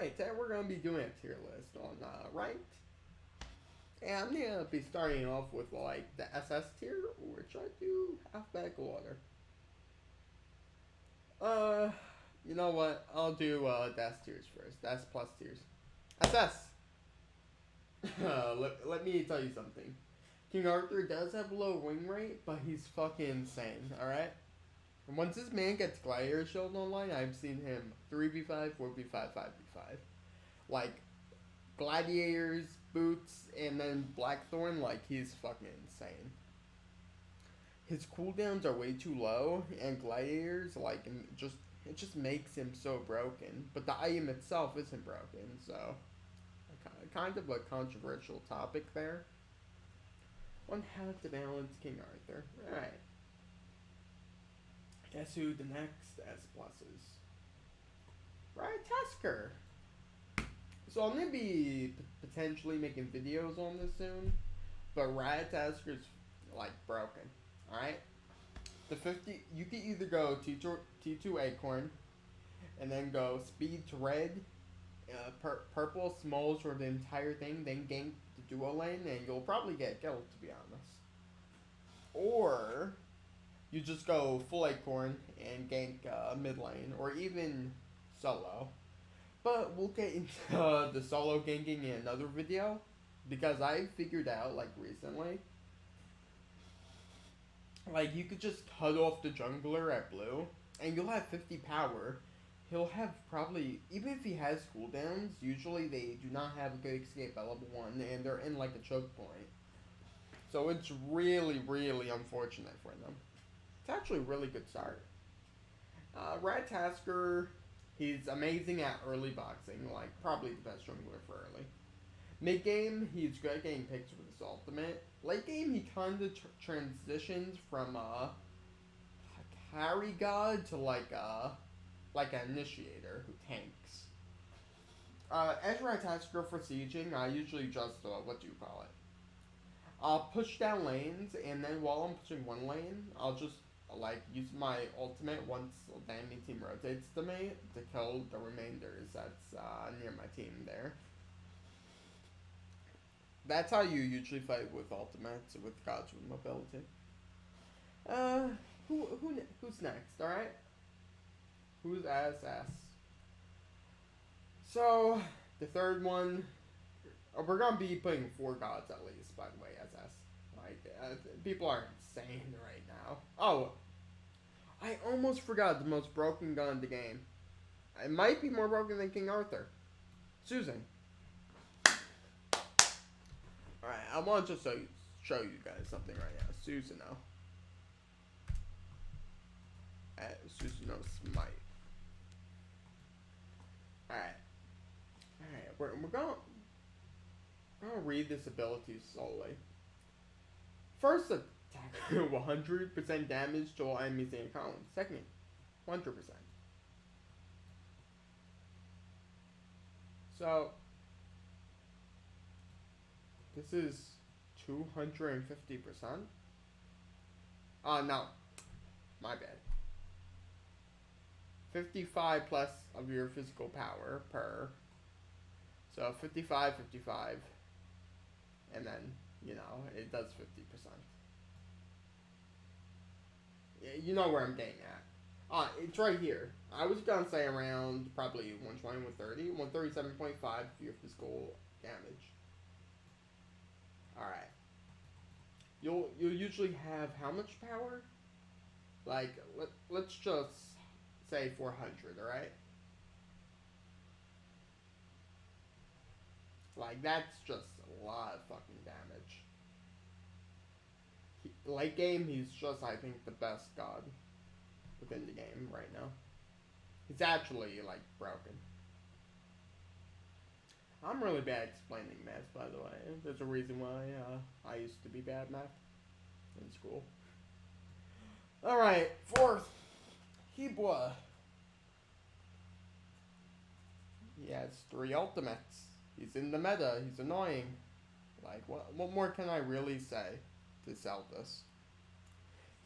Alright, today we're going to be doing a tier list on ranked. And I'm going to be starting off with like the SS tier, which I do alphabetical order. You know what? I'll do the S tiers first. S plus tiers. SS! let me tell you something. King Arthur does have a low wing rate, but he's fucking insane, alright? And once this man gets Gladiator Shield online, I've seen him 3v5, 4v5, 5v5. Like, Gladiators, Boots, and then Blackthorn, like, he's fucking insane. His cooldowns are way too low, and Gladiators, like, it just makes him so broken. But the item itself isn't broken, so kind of a controversial topic there. On how to balance King Arthur. Alright. Guess who the next S plus is? Ratatoskr. So I'm gonna be potentially making videos on this soon, but Ratatoskr is like broken. Alright? The 50, you can either go T2 Acorn, and then go Speed to Red, Purple Smalls for the entire thing, then gank the duo lane, and you'll probably get killed, to be honest. Or you just go full Acorn and gank mid lane, or even solo. But we'll get into the solo ganking in another video, because I figured out, like, recently, like, you could just cut off the jungler at blue, and you'll have 50 power. He'll have probably, even if he has cooldowns, usually they do not have a good escape at level 1, and they're in, like, a choke point. So it's really, really unfortunate for them. It's actually a really good start. Ratatoskr, he's amazing at early boxing, like, probably the best jungler for early. Mid game, he's good at getting picks with his ultimate. Late game, he kind of transitions from carry god to like an initiator who tanks. As Ratatoskr for sieging, I usually just what do you call it? I'll push down lanes, and then while I'm pushing one lane, I'll just like use my ultimate once the enemy team rotates to me to kill the remainders that's near my team there. That's how you usually fight with ultimates, with gods with mobility. Who's next? All right. Who's SS? So the third one, we're gonna be putting 4 gods at least. By the way, SS. Like people are insane right now. Oh, I almost forgot the most broken gun in the game. It might be more broken than King Arthur. Susan. Alright, I want to just show you guys something right now. Susano. Susano Smite. Alright. Alright, we're gonna read this ability slowly. First attack, 100% damage to all enemies in your column. Second, 100%. So this is 250%. No. My bad. 55 plus of your physical power per. So 55, 55. And then, you know, it does 50%. Yeah, you know where I'm getting at. It's right here. I was gonna say around probably 120, 130, 137.5 for your physical damage. Alright. You'll usually have how much power? Like, let's just say 400, alright? Like, that's just a lot of fucking damage. Late game, he's just, I think, the best god within the game right now. He's actually, like, broken. I'm really bad at explaining math, by the way. There's a reason why I used to be bad at math in school. Alright, fourth. Hebwa. He has 3 ultimates. He's in the meta. He's annoying. Like, what more can I really say to sell this?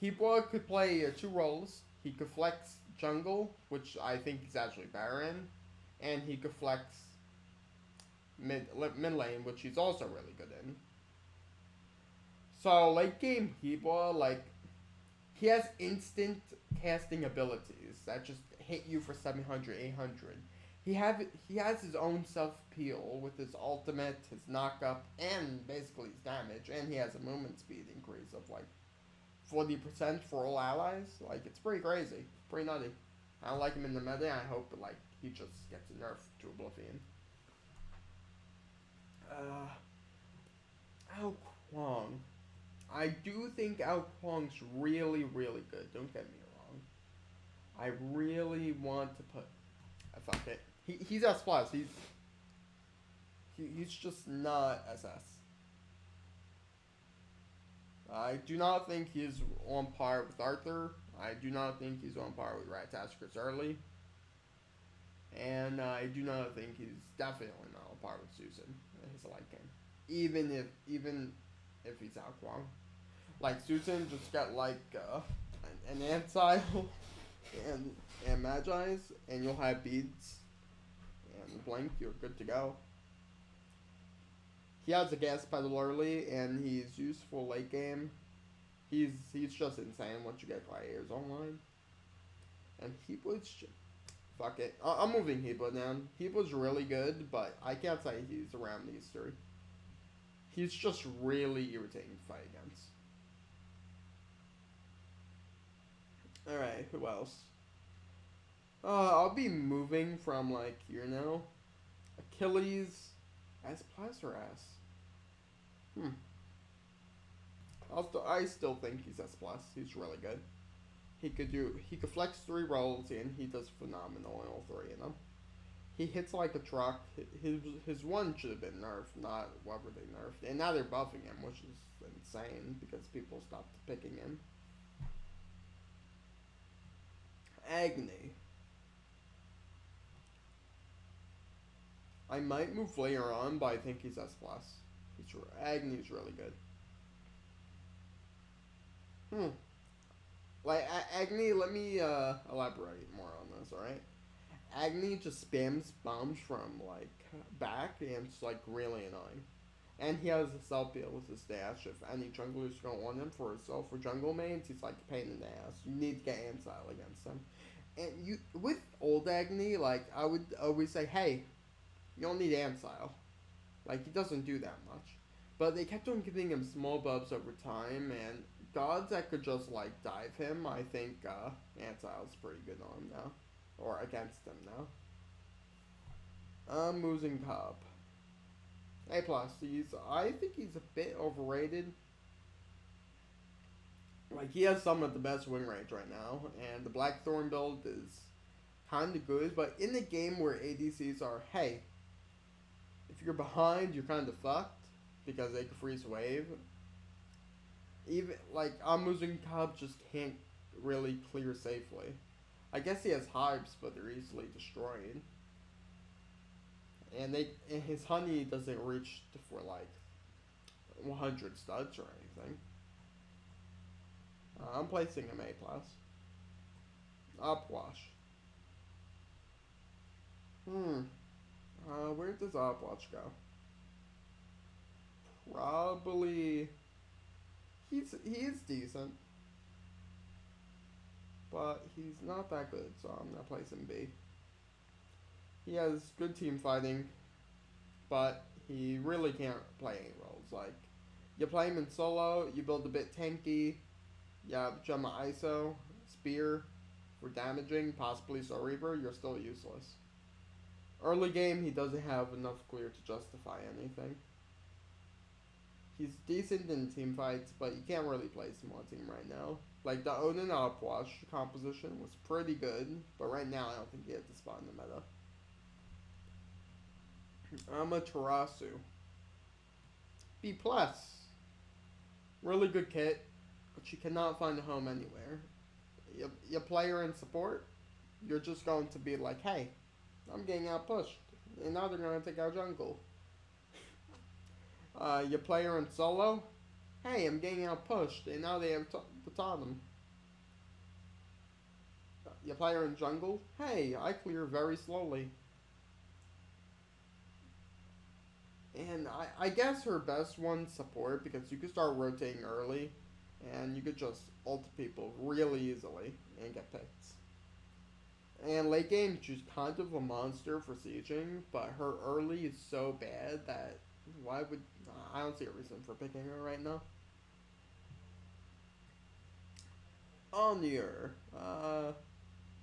Hebwa could play 2 roles. He could flex jungle, which I think he's actually better in. and he could flex mid lane, which he's also really good in. So late game Heba, like, he has instant casting abilities that just hit you for 700, 800. He has his own self peel with his ultimate, his knockup, and basically his damage, and he has a movement speed increase of like 40% for all allies. Like, it's pretty crazy, pretty nutty. I don't like him in the meta. I hope like he just gets nerfed to oblivion. Ao Kwang. I do think Ao Kwang's really, really good. Don't get me wrong. I really want to put. Fuck it. He's S plus. He's just not SS. I do not think he's on par with Arthur. I do not think he's on par with Ratatoskr early. And I do not think he's definitely not on par with Susan in his light game. Even if he's Ao Kwang. Like, Susan just got like an Antile and Magi's, and you'll have beads and blink, you're good to go. He has a gas pedal early, and he's useful late game. He's just insane once you get gladiators online. And Heba's fuck it. I'm moving Heba down. Heba's really good, but I can't say he's around these three. He's just really irritating to fight against. Alright, who else? I'll be moving from like here now. Achilles S plus or S? I still think he's S plus. He's really good. He could flex 3 rolls and he does phenomenal in all 3 of them. He hits like a truck. His one should have been nerfed, not whatever they nerfed. And now they're buffing him, which is insane because people stopped picking him. Agni. I might move later on, but I think he's S plus. Agni's really good. Like, Agni, let me elaborate more on this, alright? Agni just spams bombs from, like, back, and it's, like, really annoying. And he has a self build with his dash. If any junglers don't want him for himself for jungle mains, he's, like, a pain in the ass. You need to get Ansile against him. And with old Agni, like, I would always say, hey, you don't need Ansile. Like, he doesn't do that much. But they kept on giving him small buffs over time, and gods that could just, like, dive him, I think Ansile's pretty good on him now. Or against him now. I'm losing Cobb. A plus. I think he's a bit overrated. Like, he has some of the best win range right now, and the Blackthorn build is kind of good, but in the game where ADCs are, hey, if you're behind, you're kind of fucked, because they can freeze wave. Even, like, I'm losing Cobb just can't really clear safely. I guess he has hives, but they're easily destroyed. And his honey doesn't reach for, like, 100 studs or anything. I'm placing him A plus. Upwash. Where does Upwash go? Probably. He is decent, but he's not that good, so I'm gonna place him B. He has good team fighting, but he really can't play any roles. Like, you play him in solo, you build a bit tanky. You have Gemma ISO, Spear for damaging, possibly Soul Reaver, you're still useless. Early game, he doesn't have enough clear to justify anything. He's decent in team fights, but you can't really place him on team right now. Like, the Odin Upwash composition was pretty good, but right now I don't think he has the spot in the meta. Amaterasu. B plus. Really good kit, but you cannot find a home anywhere. You play her in support, you're just going to be like, hey, I'm getting out pushed, and now they're going to take out jungle. You play her in solo, hey, I'm getting out pushed, and now they have the totem. You play her in jungle, hey, I clear very slowly. And I guess her best one's support because you could start rotating early and you could just ult people really easily and get picks. And late game, she's kind of a monster for sieging, but her early is so bad that why would I don't see a reason for picking her right now. Ullr,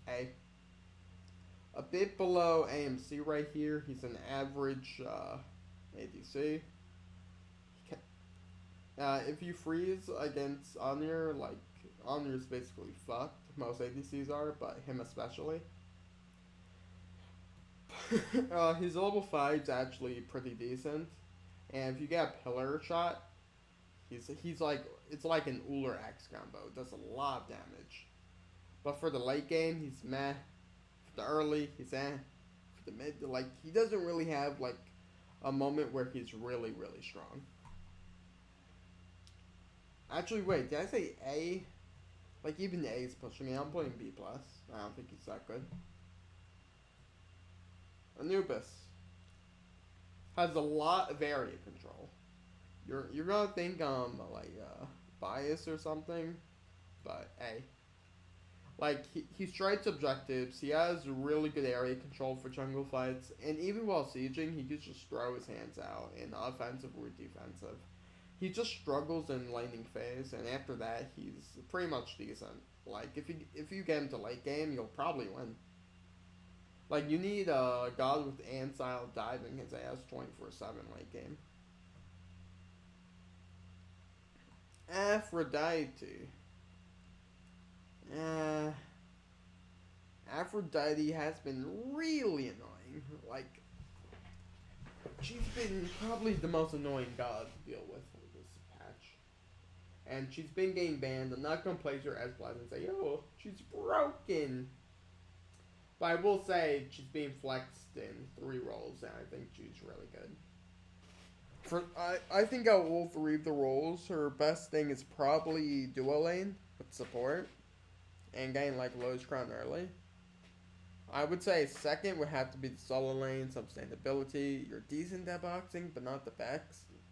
A. A bit below AMC right here. He's an average ADC. If you freeze against Ullr, like, Ullr's basically fucked. Most ADCs are, but him especially. His level 5's actually pretty decent. And if you get a pillar shot, he's like, it's like an Ullr X combo. It does a lot of damage. But for the late game, he's meh. For the early, he's eh. For the mid, like, he doesn't really have, like, a moment where he's really, really strong. Actually, wait, did I say A? Like, even A is pushing it. I'm playing B+. I don't think he's that good. Anubis has a lot of area control. You're gonna think bias or something, but A. Like, he strikes objectives, he has really good area control for jungle fights, and even while sieging, he could just throw his hands out in offensive or defensive. He just struggles in laning phase, and after that, he's pretty much decent. Like, if you get him to late game, you'll probably win. Like, you need a god with Ansile diving his ass 24/7 late game. Aphrodite. Aphrodite has been really annoying. Like, she's been probably the most annoying god to deal with this patch. And she's been getting banned. I'm not going to place her as Blood and say, oh, she's broken. But I will say she's being flexed in 3 roles, and I think she's really good. I think out of all 3 of the roles, her best thing is probably duo lane with support and getting like Lowe's Crown early. I would say second would have to be the solo lane, some sustainability. You're decent at boxing, but not the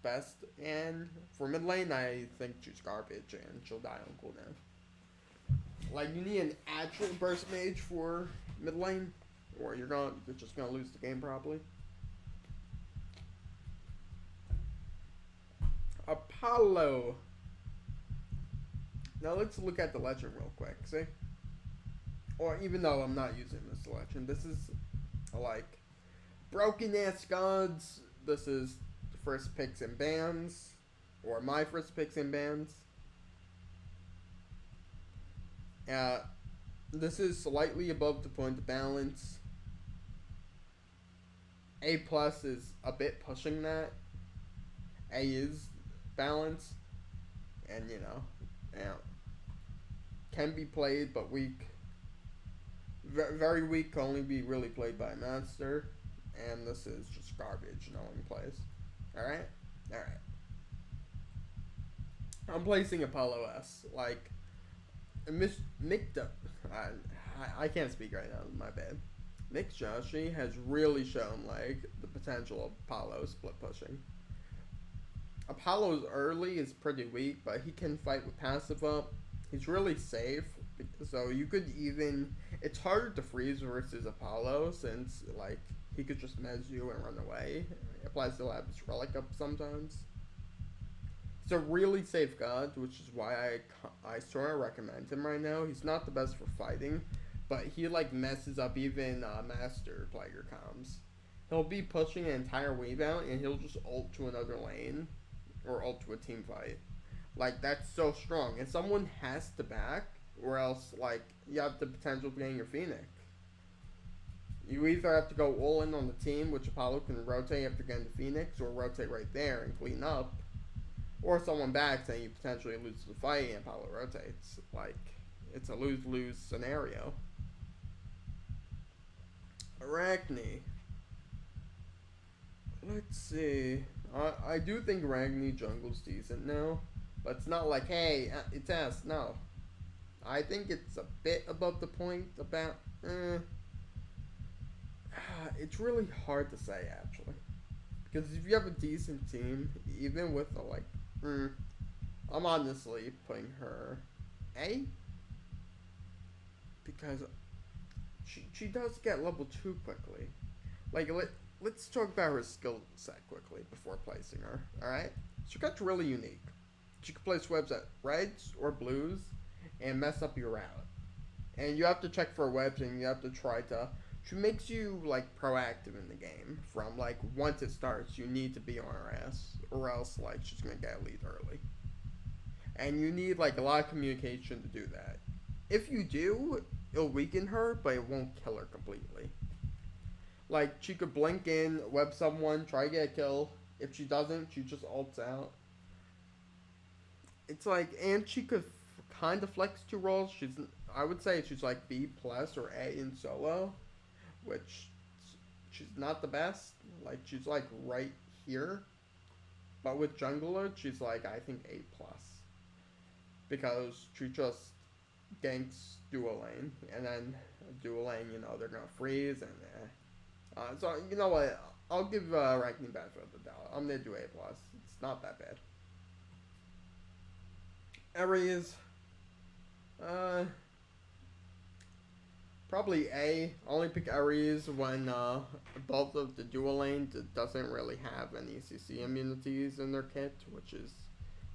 best. And for mid lane, I think she's garbage and she'll die on cooldown. Like, you need an actual burst mage for mid lane, or you're just gonna lose the game probably. Apollo. Now let's look at the legend real quick, see? Or even though I'm not using this legend, this is like broken ass gods. This is the first picks and bans, or my first picks and bans. This is slightly above the point of balance. A+ is a bit pushing that. A is balance, and can be played but weak. Very weak, can only be really played by a master, and this is just garbage. No one plays. All right. I'm placing Apollo S. Like, I can't speak right now. My bad. Mick Joshi has really shown like the potential of Apollo split pushing. Apollo's early is pretty weak, but he can fight with passive up. He's really safe, so you could even... It's harder to freeze versus Apollo, since, like, he could just mez you and run away. He applies to Lab's Relic up sometimes. He's a really safe god, which is why I sort of recommend him right now. He's not the best for fighting, but he, like, messes up even Master Player comms. He'll be pushing an entire wave out, and he'll just ult to another lane, or ult to a team fight. Like, that's so strong. And someone has to back, or else, like, you have the potential of getting your Phoenix. You either have to go all in on the team, which Apollo can rotate after getting the Phoenix, or rotate right there and clean up. Or someone backs and you potentially lose the fight and Apollo rotates. Like, it's a lose-lose scenario. Arachne. Let's see. I do think Arachne jungle's decent now. But it's not like, hey, it's S. No. I think it's a bit above the point. About, it's really hard to say, actually. Because if you have a decent team, even with the like, I'm honestly putting her A, because she does get level 2 quickly. Like, let's talk about her skill set quickly before placing her, alright? She gets really unique. She can place webs at reds or blues and mess up your route. And you have to check for webs and you have to try to... She makes you, like, proactive in the game. From, like, once it starts, you need to be on her ass. Or else, like, she's gonna get a lead early. And you need, like, a lot of communication to do that. If you do, it'll weaken her, but it won't kill her completely. Like, she could blink in, web someone, try to get a kill. If she doesn't, she just ults out. It's like, and she could kind of flex 2 roles. I would say she's like B plus or A in solo, which she's not the best. Like, she's like right here. But with jungler, she's like, I think A plus. Because she just ganks dual lane. And then dual lane, you know, they're gonna freeze and so, you know what? I'll give Arachne benefit of the doubt. I'm gonna do A plus. It's not that bad. Ares, probably A. Only pick Ares when both of the dual lanes doesn't really have any CC immunities in their kit, which is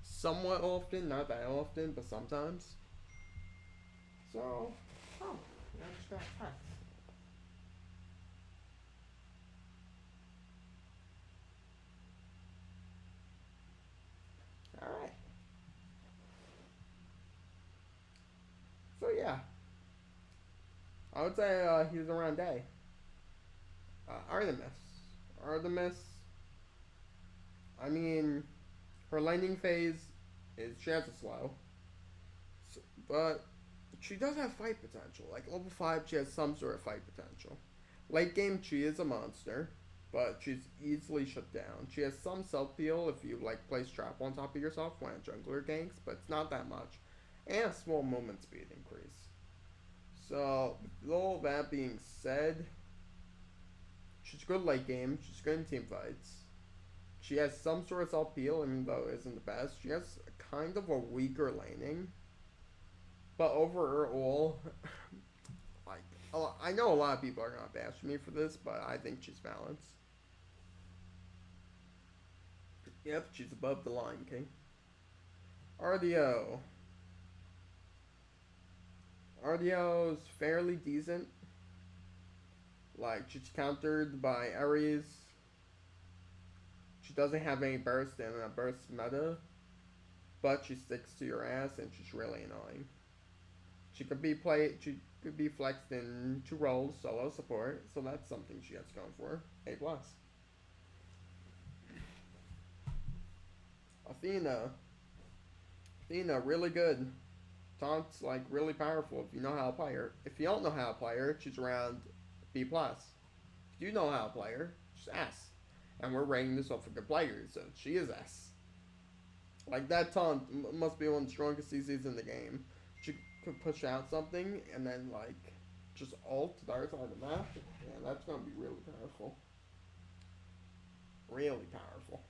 somewhat often, not that often, but sometimes. So, I just got text. Alright. So yeah. I would say he's around A. Artemis. I mean, her laning phase is she has a slow. So, but she does have fight potential. Like level 5 she has some sort of fight potential. Late game she is a monster, but she's easily shut down. She has some self heal if you like place trap on top of yourself when a jungler ganks, but it's not that much. And a small movement speed increase. So, with all that being said, she's good late game. She's good in team fights. She has some sort of self-heal, even though it isn't the best. She has kind of a weaker laning. But overall, like, I know a lot of people are going to bash me for this, but I think she's balanced. Yep, she's above the Lion King. RDO. RDO's fairly decent. Like, she's countered by Ares. She doesn't have any burst in a burst meta. But she sticks to your ass and she's really annoying. She could be flexed in 2 roles, solo support, so that's something she has going for. A plus. Athena, really good. Taunt's like really powerful if you know how to play her. If you don't know how to play her, she's around B plus. If you know how to play her, she's S. And we're rating this off for good players, so she is S. Like that taunt must be one of the strongest CCs in the game. She could push out something and then like just ult to the other side of the map. Yeah, that's gonna be really powerful. Really powerful.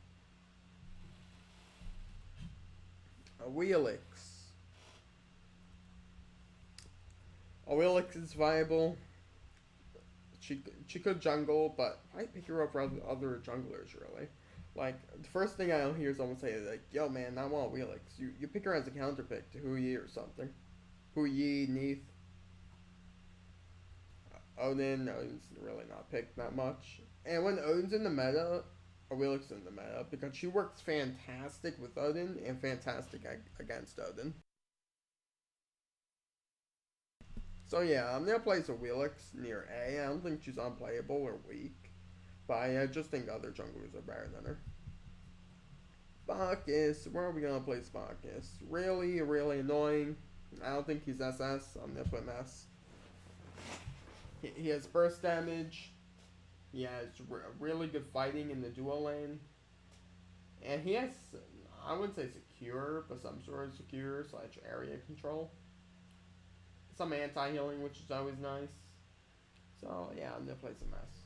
Wheelix. Wheelix is viable. She could jungle, but I pick her over other junglers really. Like the first thing I hear someone say is like, "Yo man, I want Wheelix." You pick her as a counter pick to Hu Yi or something. Hu Yi, Neath, Odin's really not picked that much. And when Odin's in the meta, Wheelix in the meta because she works fantastic with Odin and fantastic against Odin. So yeah, I'm gonna place a Wheelix near A. I don't think she's unplayable or weak, but I just think other junglers are better than her. Bacchus, where are we gonna place Bacchus? Really, really annoying. I don't think he's SS. I'm gonna put him S. He has burst damage. He has really good fighting in the dual lane. And he has, I wouldn't say secure, but some sort of secure / area control. Some anti-healing, which is always nice. So, yeah, I'm going to play some S.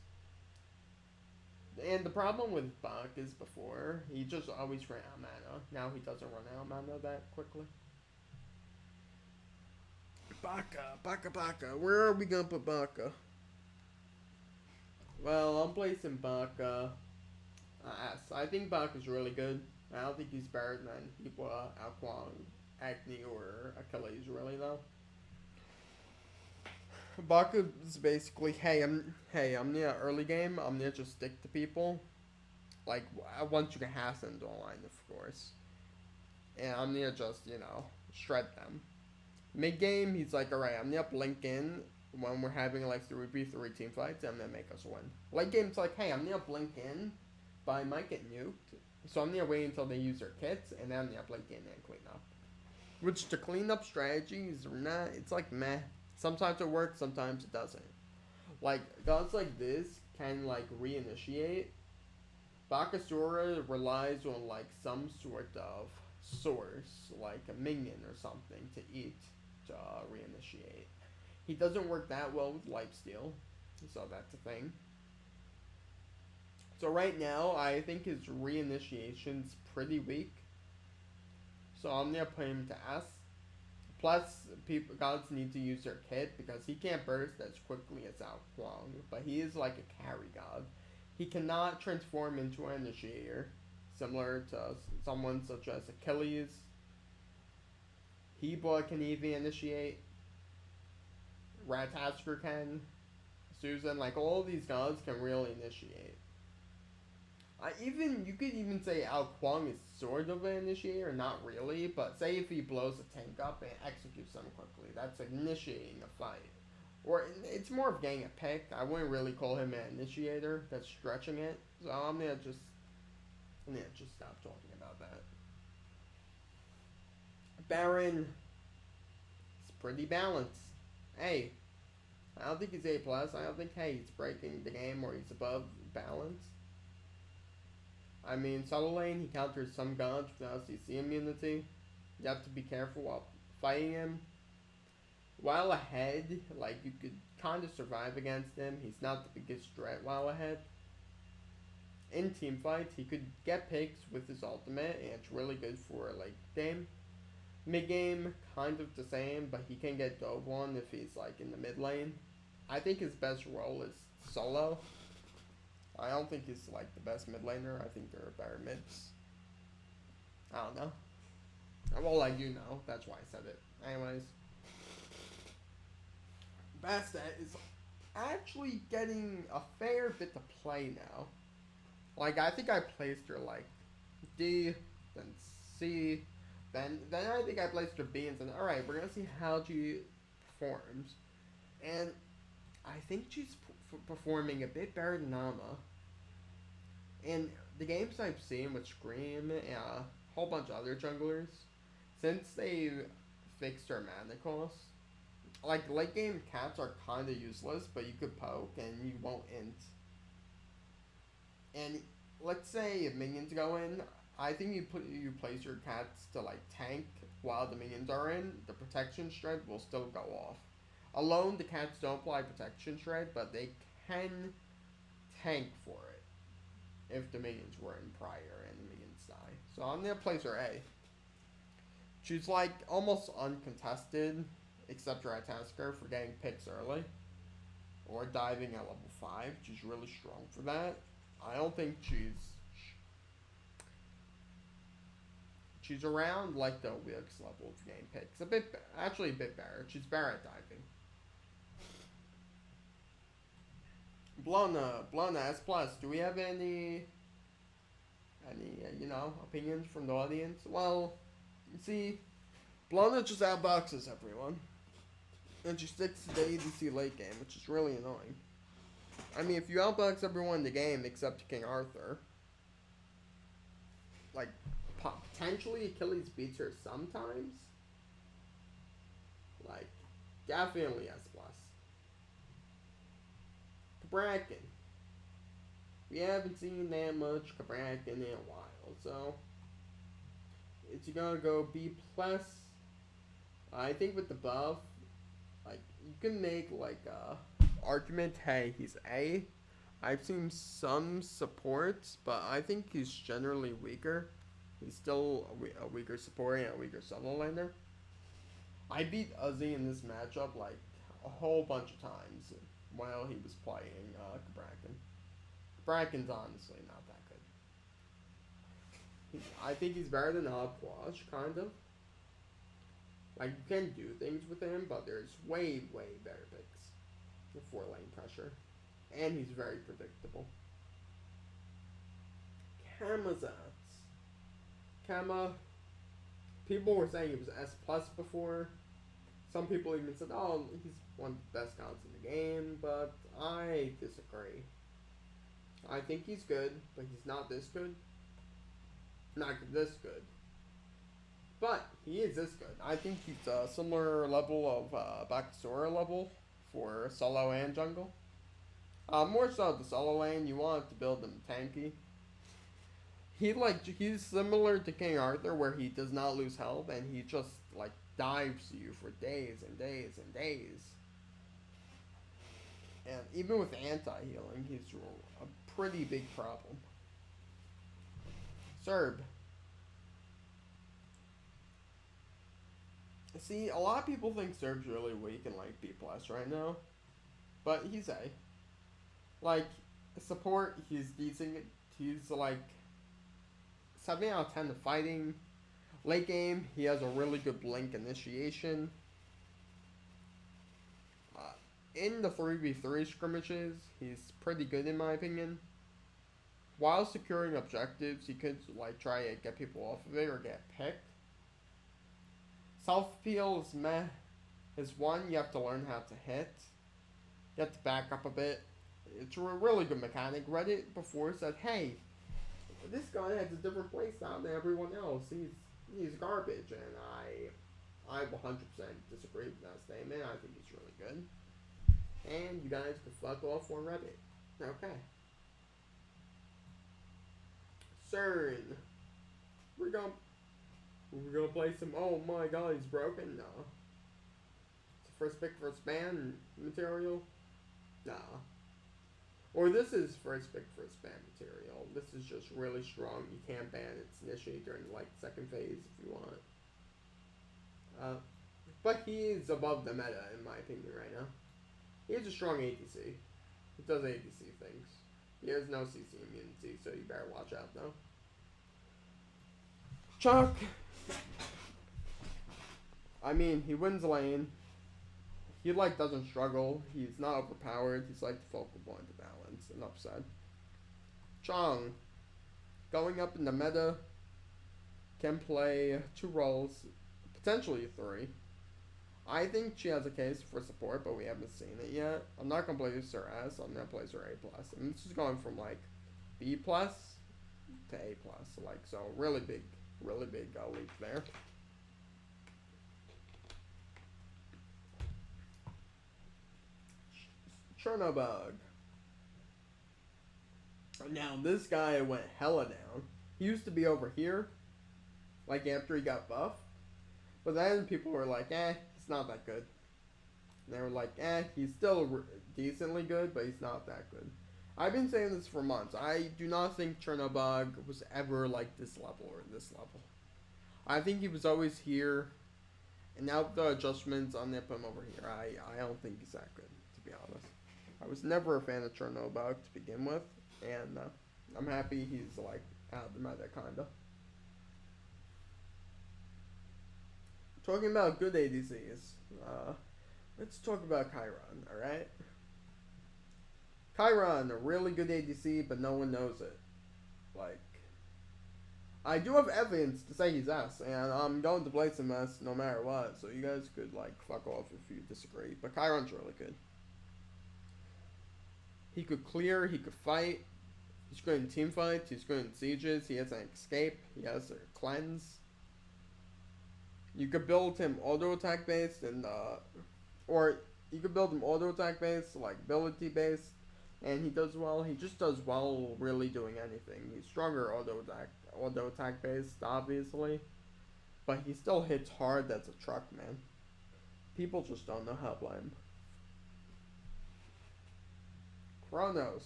And the problem with Bach is before, he just always ran out of mana. Now he doesn't run out of mana that quickly. Baka. Where are we gonna put Baka? Well, I'm placing Baka. I think Baka's really good. I don't think he's better than people Alquan, Agni, or Achilles, really, though. Baka is basically, hey, I'm near early game. I'm near just stick to people. Like, once you can hack them online, of course. And I'm near just, shred them. Mid game, he's like, alright, I'm near blink in when we're having like 3v3 team fights. I'm gonna make us win. Late game's like, hey, I'm near blink in, but I might get nuked. So I'm near wait until they use their kits, and then I'm near blink in and clean up. Which to clean up strategies, it's like meh. Sometimes it works, sometimes it doesn't. Like, gods like this can, like, reinitiate. Bakasura relies on, like, some sort of source, like a minion or something, to eat to reinitiate. He doesn't work that well with lifesteal, so that's a thing. So right now, I think his reinitiation's pretty weak. So I'm gonna put him to S. Plus, gods need to use their kit because he can't burst as quickly as Alquan, but he is like a carry god. He cannot transform into an initiator, similar to someone such as Achilles. Heba can even initiate. Ratatoskr can. Susan, like all these gods can really initiate. You could even say Alquan is sort of an initiator, not really, but say if he blows a tank up and executes them quickly, that's initiating a fight. Or it's more of getting a pick. I wouldn't really call him an initiator. That's stretching it. So I'm gonna just stop talking about that. Baron is pretty balanced. Hey, I don't think he's A+. I don't think, hey, he's breaking the game or he's above balance. I mean, Subtle Lane, he counters some gods without CC immunity. You have to be careful while fighting him. While ahead, like, you could kind of survive against him. He's not the biggest threat while ahead. In team fights, he could get picks with his ultimate, and it's really good for, like, game. Mid game, kind of the same, but he can get dove one if he's, like, in the mid lane. I think his best role is solo. I don't think he's, like, the best mid laner. I think there are better mids. I don't know. Well, like, you know. That's why I said it. Anyways. Bastet is actually getting a fair bit to play now. Like, I think I placed her, like, D, then C, then I think I placed her B and said, alright, we're gonna see how she performs. And I think she's performing a bit better than Nama. And the games I've seen with Scream and a whole bunch of other junglers, since they fixed their mana cost, like, late game cats are kind of useless, but you could poke and you won't int. And let's say if minions go in, I think you place your cats to, like, tank while the minions are in. The protection shred will still go off. Alone, the cats don't apply protection shred, but they can tank for it if the minions were in prior and the minions die. So I'm gonna place her A. She's, like, almost uncontested, except Ratatoskr for getting picks early, or diving at level 5. She's really strong for that. I don't think she's around, like, the Wix level of game picks. Actually a bit better. She's better at diving. Blona S+. Do we have any opinions from the audience? Well, you see, Blona just outboxes everyone. And she sticks to the ADC late game, which is really annoying. I mean, if you outbox everyone in the game except King Arthur, like, potentially Achilles beats her sometimes. Like, definitely S+. Cabrakan. We haven't seen that much Cabrakan in a while, so it's gonna go B+. I think with the buff, like, you can make, like, a argument, hey, he's A, I've seen some supports, but I think he's generally weaker. He's still a weaker support and a weaker solo laner. I beat Uzi in this matchup like a whole bunch of times while he was playing Bracken. Bracken's honestly not that good. I think he's better than Quash, kind of. Like, you can do things with him, but there's way, way better picks for lane pressure. And he's very predictable. Kamazats. Kama, people were saying he was S plus before. Some people even said, oh, he's one of the best gods in the game, but I disagree. I think he's good, but he's not this good. Not this good. But he is this good. I think he's a similar level of Bakasura level for solo and jungle. More so the solo lane, you want to build him tanky. He's similar to King Arthur, where he does not lose health and he just like dives you for days and days and days. And even with anti-healing, he's a pretty big problem. Serb. See, a lot of people think Serb's really weak and like B+ right now, but he's A. Like, support, he's decent. He's like 7 out of 10 to fighting. Late game, he has a really good blink initiation. In the 3v3 scrimmages, he's pretty good in my opinion. While securing objectives, he could like try to get people off of it or get picked. Self-appeal is meh. Is one, you have to learn how to hit. You have to back up a bit. It's a really good mechanic. Reddit before said, hey, this guy has a different playstyle than everyone else. He's garbage, and I 100% disagree with that statement. I think he's really good. And you guys can fuck off on Reddit. Okay. CERN. We're gonna play some. Oh my god, he's broken? No. It's a first pick, first ban material? Nah. Or this is first pick, first ban material. This is just really strong. You can't ban it initially during like second phase if you want. But he is above the meta in my opinion right now. He has a strong ADC. He does ADC things. He has no CC immunity, so you better watch out though. Chuck. I mean, he wins lane. He like doesn't struggle. He's not overpowered. He's like the focal point of balance and upside. Chong, going up in the meta, can play 2 roles, potentially 3. I think she has a case for support, but we haven't seen it yet. I'm not gonna place her S. I'm gonna place her A+. And this is going from like B+ to A+. Like, so really big leap there. Chernobog. Now this guy went hella down. He used to be over here, like after he got buffed. But then people were like, he's not that good. And they were like, he's still decently good, but he's not that good. I've been saying this for months. I do not think Chernobog was ever like this level or this level. I think he was always here, and now with the adjustments, I'll nip him over here. I don't think he's that good, to be honest. I was never a fan of Chernobog to begin with, and I'm happy he's like out of the meta, kinda. Talking about good ADCs, let's talk about Chiron, alright? Chiron, a really good ADC, but no one knows it. Like, I do have evidence to say he's S, and I'm going to place him S no matter what, so you guys could, like, fuck off if you disagree. But Chiron's really good. He could clear, he could fight, he's good in team fights, he's good in sieges, he has an escape, he has a cleanse. You could build him auto attack based and or you could build him auto attack based, like ability based, and he does well. He just does well really doing anything. He's stronger auto attack based, obviously, but he still hits hard. That's a truck, man. People just don't know how to play him. Kronos.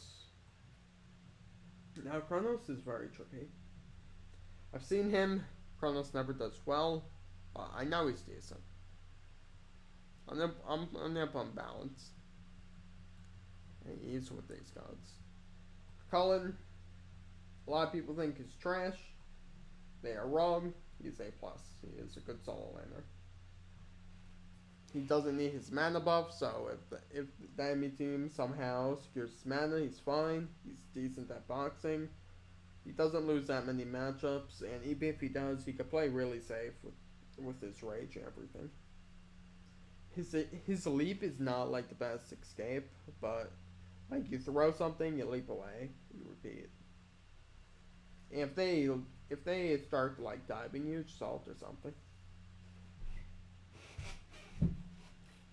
Now, Kronos is very tricky. I've seen him. Kronos never does well. I know he's decent. I'm up on balance. And he's with these gods. Cullen, a lot of people think he's trash. They are wrong. He's A+. He is a good solo laner. He doesn't need his mana buff, so if the enemy team somehow secures his mana, he's fine. He's decent at boxing. He doesn't lose that many matchups, and even if he does, he can play really safe with his rage and everything. His leap is not like the best escape, but like you throw something, you leap away, you repeat. And if they start like diving you, just ult or something.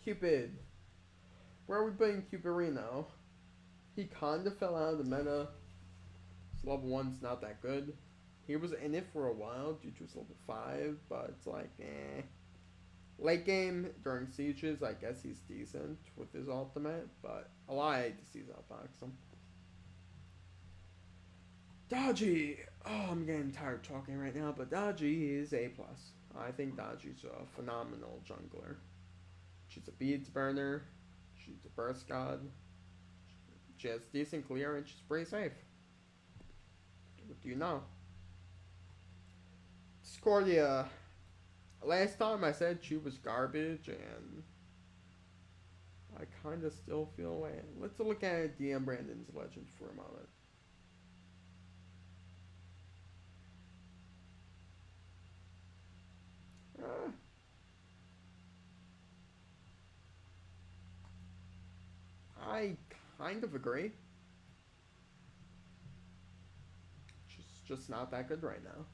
Cupid. Where are we putting Cuperino? He kinda fell out of the meta. His level 1's not that good. He was in it for a while due to his level 5, but it's like, eh. Late game, during sieges, I guess he's decent with his ultimate, but a lot of ADCs outbox him. Dodgy! Oh, I'm getting tired talking right now, but Dodgy is A+. I think Dodgy's a phenomenal jungler. She's a beads burner. She's a burst god. She has decent clear and she's pretty safe. What do you know? Discordia. Last time I said she was garbage, and I kind of still feel away. Let's look at DM Brandon's legend for a moment. I kind of agree. She's just not that good right now.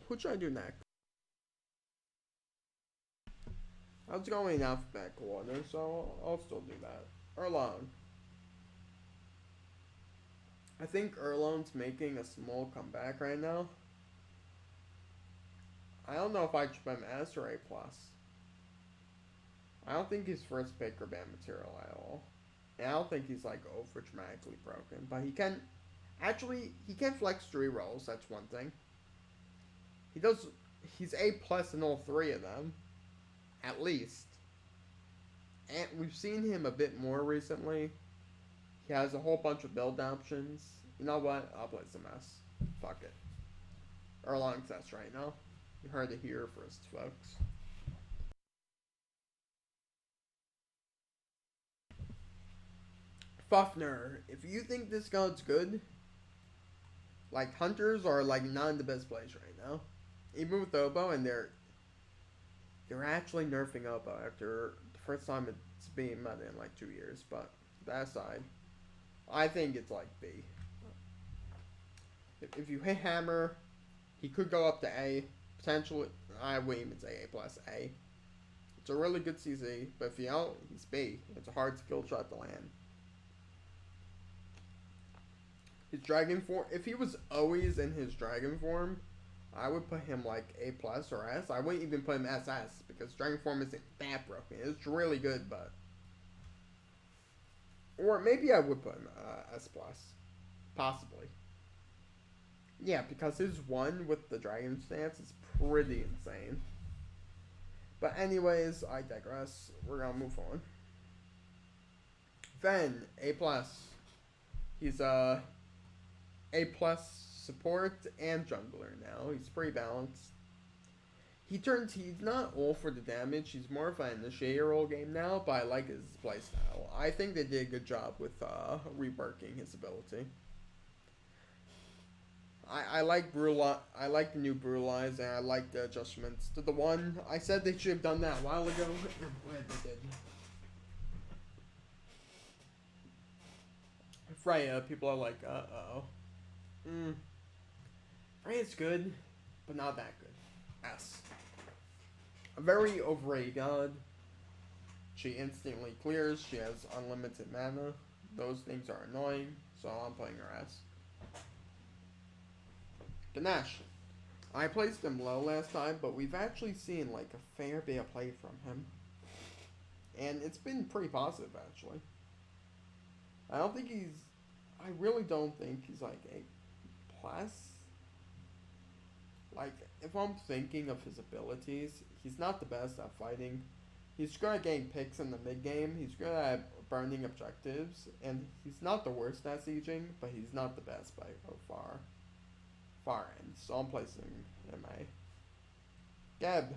What should I do next? I was going in alphabetical order, so I'll still do that. Erlon. I think Erlon's making a small comeback right now. I don't know if I should put him S or A+. I don't think he's first pick or bad material at all. And I don't think he's like over dramatically broken. But he can flex 3 rolls, that's one thing. He's A+ in all 3 of them. At least. And we've seen him a bit more recently. He has a whole bunch of build options. You know what? I'll play some S. Fuck it. Erlong's S right now. You heard it here first, folks. Fufner. If you think this god's good, like, hunters are like not in the best place right now. Even with Oboe, and they're actually nerfing Oboe after the first time it's being meta in like 2 years. But that aside, I think it's like B. If you hit Hammer, he could go up to A. Potentially, I wouldn't even say A+. It's a really good CZ, but if you don't, he's B. It's a hard skill shot to land. His dragon form, if he was always in his dragon form, I would put him like A+ or S. I wouldn't even put him SS because dragon form isn't that broken. It's really good, but... Or maybe I would put him S+. Possibly. Yeah, because his 1 with the dragon stance is pretty insane. But anyways, I digress. We're gonna move on. Fen, A+. He's A+ support and jungler now. He's pretty balanced. He's not all for the damage. He's more of an initiator role game now, but I like his playstyle. I think they did a good job with reworking his ability. I like I like the new Brutalize, and I like the adjustments to the 1. I said they should have done that a while ago. I'm glad they did. Freya, people are like, uh-oh. Freya's good, but not that good. S. A very overrated god. She instantly clears. She has unlimited mana. Those things are annoying, so I'm playing her S. Ganesh. I placed him low last time, but we've actually seen like a fair bit of play from him. And it's been pretty positive, actually. I don't think he's. I really don't think he's like A plus. Like, if I'm thinking of his abilities, he's not the best at fighting. He's good at getting picks in the mid game. He's good at burning objectives, and he's not the worst at sieging, but he's not the best by far end. So I'm placing him A. Geb,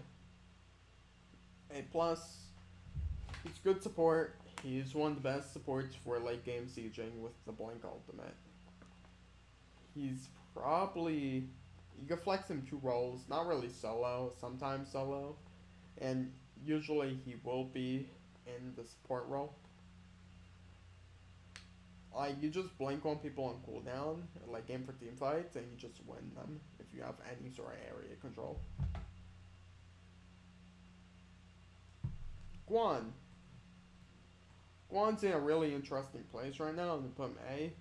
A plus. He's good support. He's one of the best supports for late game sieging with the Blink ultimate. He's probably, you can flex him 2 roles, not really solo, sometimes solo, and usually he will be in the support role. Like, you just blink on people on cooldown, like game for team fights, and you just win them if you have any sort of area control. Guan's in a really interesting place right now. I'm gonna put him A.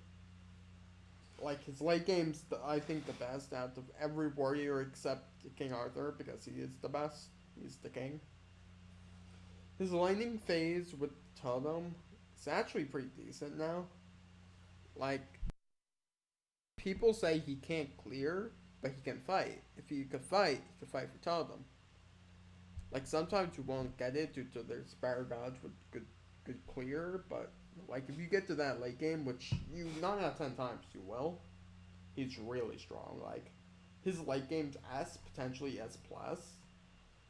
Like, his late game's, I think, the best out of every warrior except King Arthur, because he is the best. He's the king. His laning phase with Totem is actually pretty decent now. Like, people say he can't clear, but he can fight. If he could fight, he could fight for Totem. Like, sometimes you won't get it due to their spare gods with good clear, but like, if you get to that late game, which you 9 out of 10 times you will, he's really strong. Like, his late game's S, potentially S plus,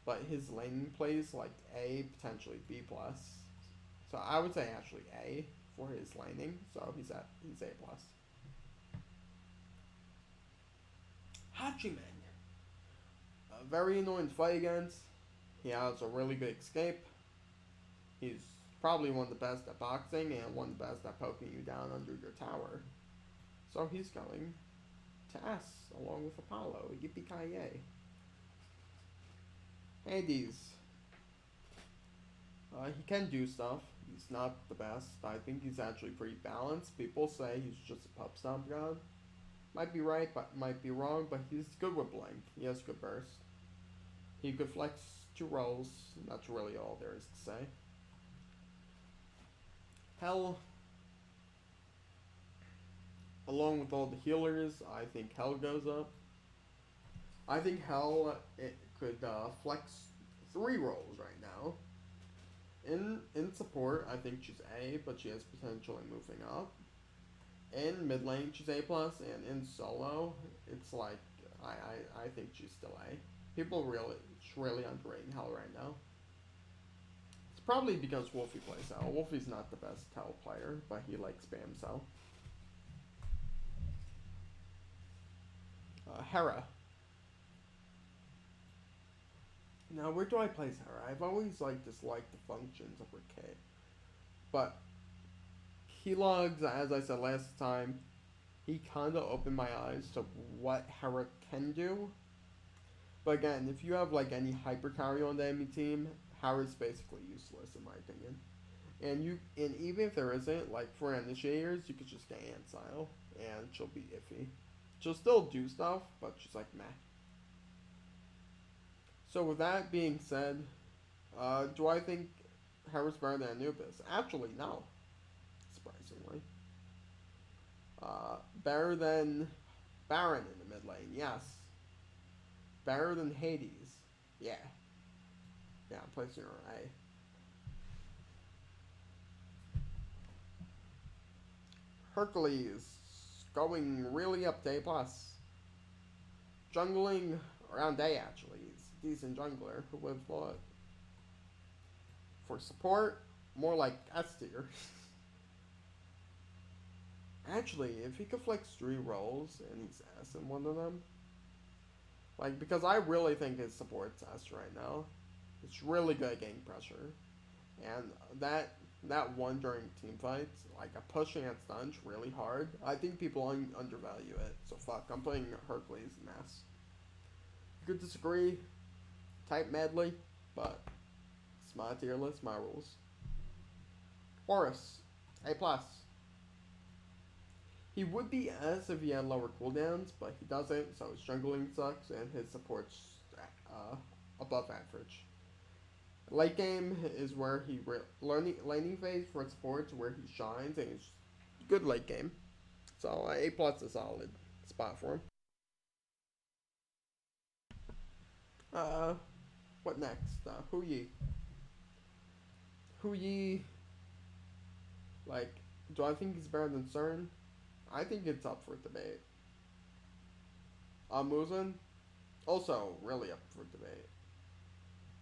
but his laning plays like A, potentially B plus. So I would say actually A for his laning. So he's A plus. Hachiman, a very annoying to fight against. He has a really good escape. He's probably one of the best at boxing and one of the best at poking you down under your tower. So he's going to S along with Apollo. Yippee-ki-yay. Hades. He can do stuff. He's not the best. I think he's actually pretty balanced. People say he's just a pub stomp god. Might be right, but might be wrong, but he's good with Blink. He has good burst. He could flex 2 rolls. That's really all there is to say. Hell, along with all the healers, I think Hell goes up. I think Hell, it could flex 3 rolls right now. In support, I think she's A, but she has potential in moving up. In mid lane, she's A plus, and in solo, it's like I think she's still A. People really underrating Hell right now. It's probably because Wolfie plays Hell. Wolfie's not the best Hell player, but he like spams Hell. Hera. Now, where do I place Hera? I've always disliked the functions of her kit. But Keylogs, as I said last time, he kind of opened my eyes to what Hera can do. But again, if you have any hyper carry on the enemy team, Hera's basically useless in my opinion. And even if there isn't, for initiators, you could just get Ansile, and she'll be iffy. She'll still do stuff, but she's meh. So with that being said, do I think Hera's better than Anubis? Actually, no. Surprisingly. Better than Baron in the mid lane, yes. Better than Hades, yeah. Yeah, I'm placing her A. Hercules, going really up to A+. Jungling around A, actually. He's a decent jungler. Who would have thought? For support, more like S tier. Actually, if he could flex 3 rolls and he's S in one of them, because I really think his support's S right now. It's really good at getting pressure. And that one during team fights, a pushing at stunch really hard. I think people undervalue it. So fuck, I'm putting Hercules in S. You could disagree, type medley, but it's my tier list, my rules. Horus, A+. He would be S if he had lower cooldowns, but he doesn't, so his jungling sucks, and his support's above average. Late game is where laning phase for supports where he shines, and he's good late game. So A plus is a solid spot for him. Uh, what next? Who ye? Who ye? Like, do I think he's better than CERN? I think it's up for debate. Muzan, also really up for debate.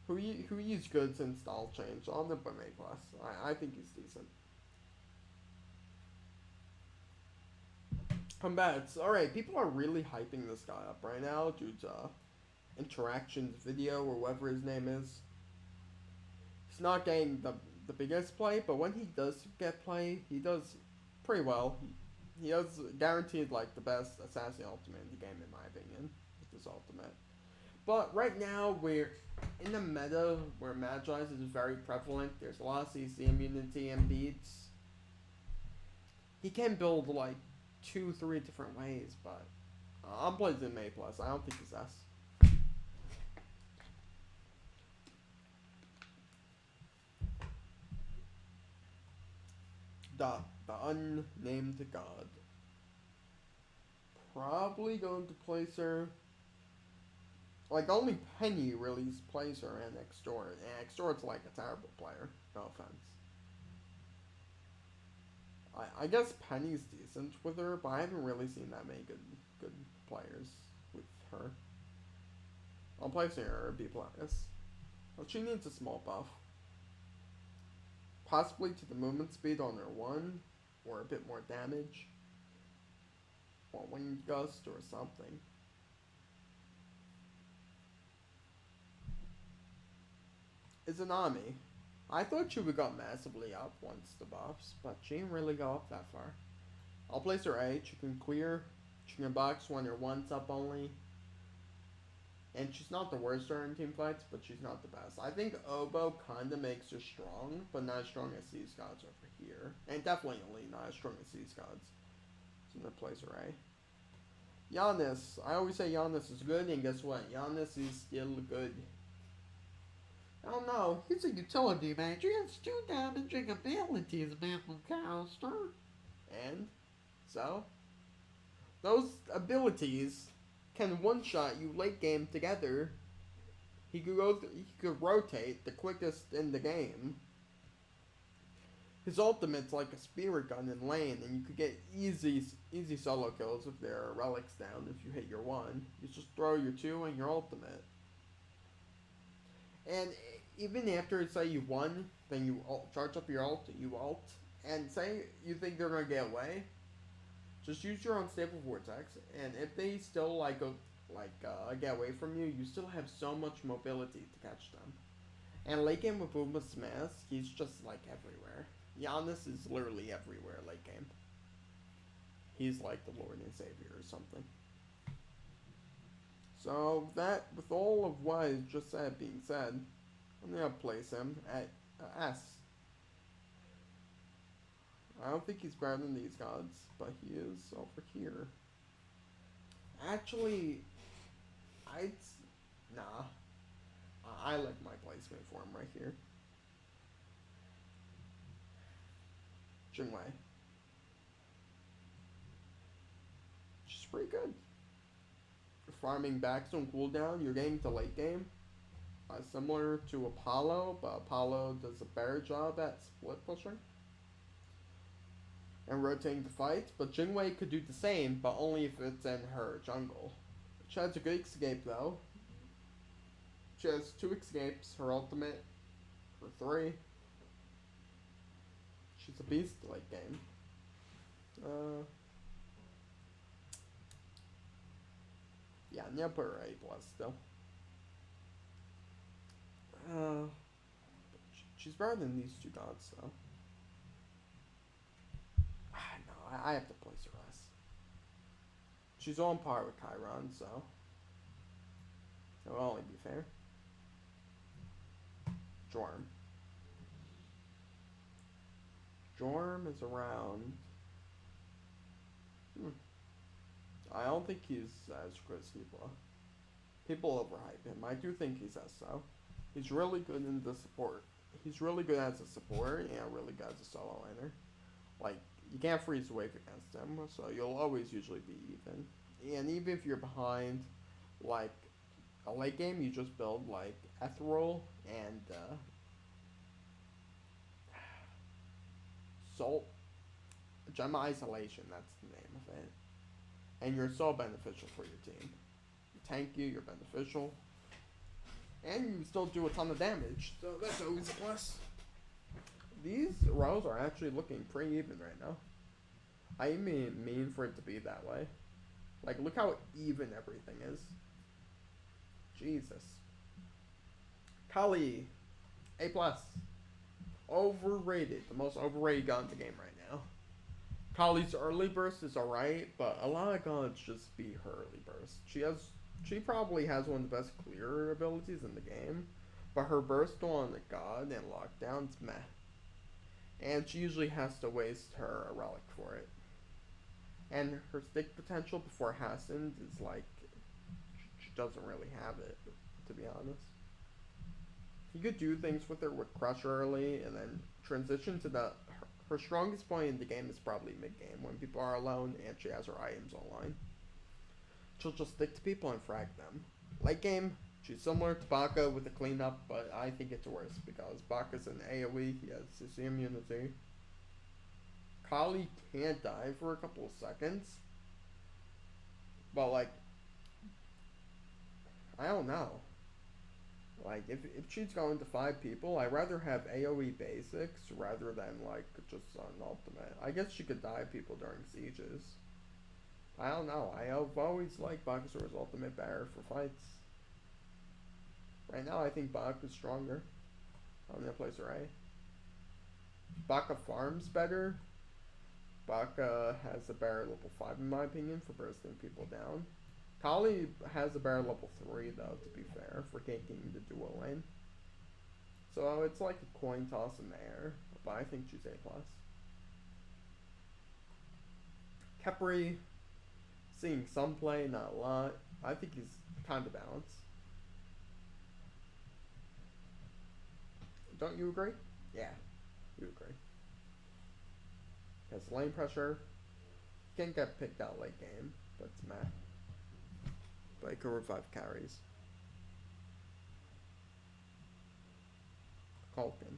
Who ye's good since the all change. So I'm gonna put him A plus. I think he's decent. Combats. Alright, people are really hyping this guy up right now due to Interactions video or whatever his name is. He's not getting the biggest play, but when he does get play, he does pretty well. He has guaranteed like the best assassin ultimate in the game in my opinion with this ultimate. But right now we're in the meta where Magi's is very prevalent. There's a lot of CC immunity and beats. He can build like 2-3 different ways, but I'm placing him A plus. I don't think he's S. The unnamed god. Probably going to place her. Like only Penny really plays her and Extort. And Extort's like a terrible player. No offense. I guess Penny's decent with her, but I haven't really seen that many good players with her. I'm placing her B plus. But she needs a small buff. Possibly to the movement speed on her 1, or a bit more damage. Or Wind Gust or something. Izanami. I thought she would go massively up once the buffs, but she didn't really go up that far. I'll place her A. She can clear. She can box when her 1's up only. And she's not the worst in team fights, but she's not the best. I think Oboe kinda makes her strong, but not as strong as these gods over here. And definitely not as strong as these gods. So I'm gonna place her A. Giannis. I always say Giannis is good, and guess what? Giannis is still good. I don't know. He's a utility mage. He has 2 damaging abilities, Bakasura. And so those abilities can one-shot you late game together. He could rotate the quickest in the game. His ultimate's like a spirit gun in lane, and you could get easy solo kills if there are relics down if you hit your 1. You just throw your 2 and your ultimate. And even after, say, you won, then you charge up your ult, and say you think they're going to get away, just use your unstable vortex, and if they still, get away from you, you still have so much mobility to catch them. And late game with Uma's Mask, he's just, everywhere. Giannis is literally everywhere late game. He's like the Lord and Savior or something. So that, with all of what I just said being said, I'm gonna place him at S. I don't think he's better than these gods, but he is over here. Actually, nah. I like my placement for him right here. Jingwei. She's pretty good. Farming backs on cooldown, you're getting to late game. Similar to Apollo, but Apollo does a better job at split pushing and rotating the fight. But Jingwei could do the same, but only if it's in her jungle. She has a good escape though. She has 2 escapes, her ultimate, her 3. She's a beast late game. Yeah, I'm gonna put her A plus still. She's better than these 2 gods though. No, I have to place her S. She's on par with Chiron, so it will only be fair. Jorm. Jorm is around. I don't think he's as good as people overhype him. I do think he's S though. He's really good in the support. He's really good as a support and really good as a solo laner. you can't freeze the wave against him, so you'll always usually be even. And even if you're behind, like a late game, you just build like Ethereal and Soul Gem Isolation. That's the name of it. And you're so beneficial for your team. You tank you're beneficial, and you still do a ton of damage. So that's always a plus. These rows are actually looking pretty even right now. I mean for it to be that way. Like, look how even everything is. Jesus. Kali, A+. Overrated. The most overrated gun in the game right now. Kali's early burst is alright, but a lot of guns just be her early burst. She probably has one of the best clear abilities in the game, but her burst on the god and lockdown's meh. And she usually has to waste her relic for it. And her stick potential before Hassan is like, she doesn't really have it, to be honest. You could do things with her with Crush early, and then transition to her strongest point in the game is probably mid-game, when people are alone and she has her items online. She'll just stick to people and frag them. Late game, she's similar to Baka with the cleanup, but I think it's worse because Baka's an AoE, he has CC immunity. Kali can't die for a couple of seconds, but like, I don't know. Like, if she's going to 5 people, I'd rather have AoE basics rather than like just an ultimate. I guess she could die people during sieges. I don't know. I've always liked Bakasura's ultimate better for fights. Right now, I think Baka's stronger. I'm gonna place her A. Baka farms better. Baka has a better level 5 in my opinion for bursting people down. Kali has a better level 3 though, to be fair, for taking the dual lane. So it's like a coin toss in the air, but I think she's A+. Khepri, seeing some play, not a lot. I think he's kind of balanced. Don't you agree? Yeah, you agree. Has lane pressure. Can't get picked out late game, but it's meh. But he could revive carries. Culkin.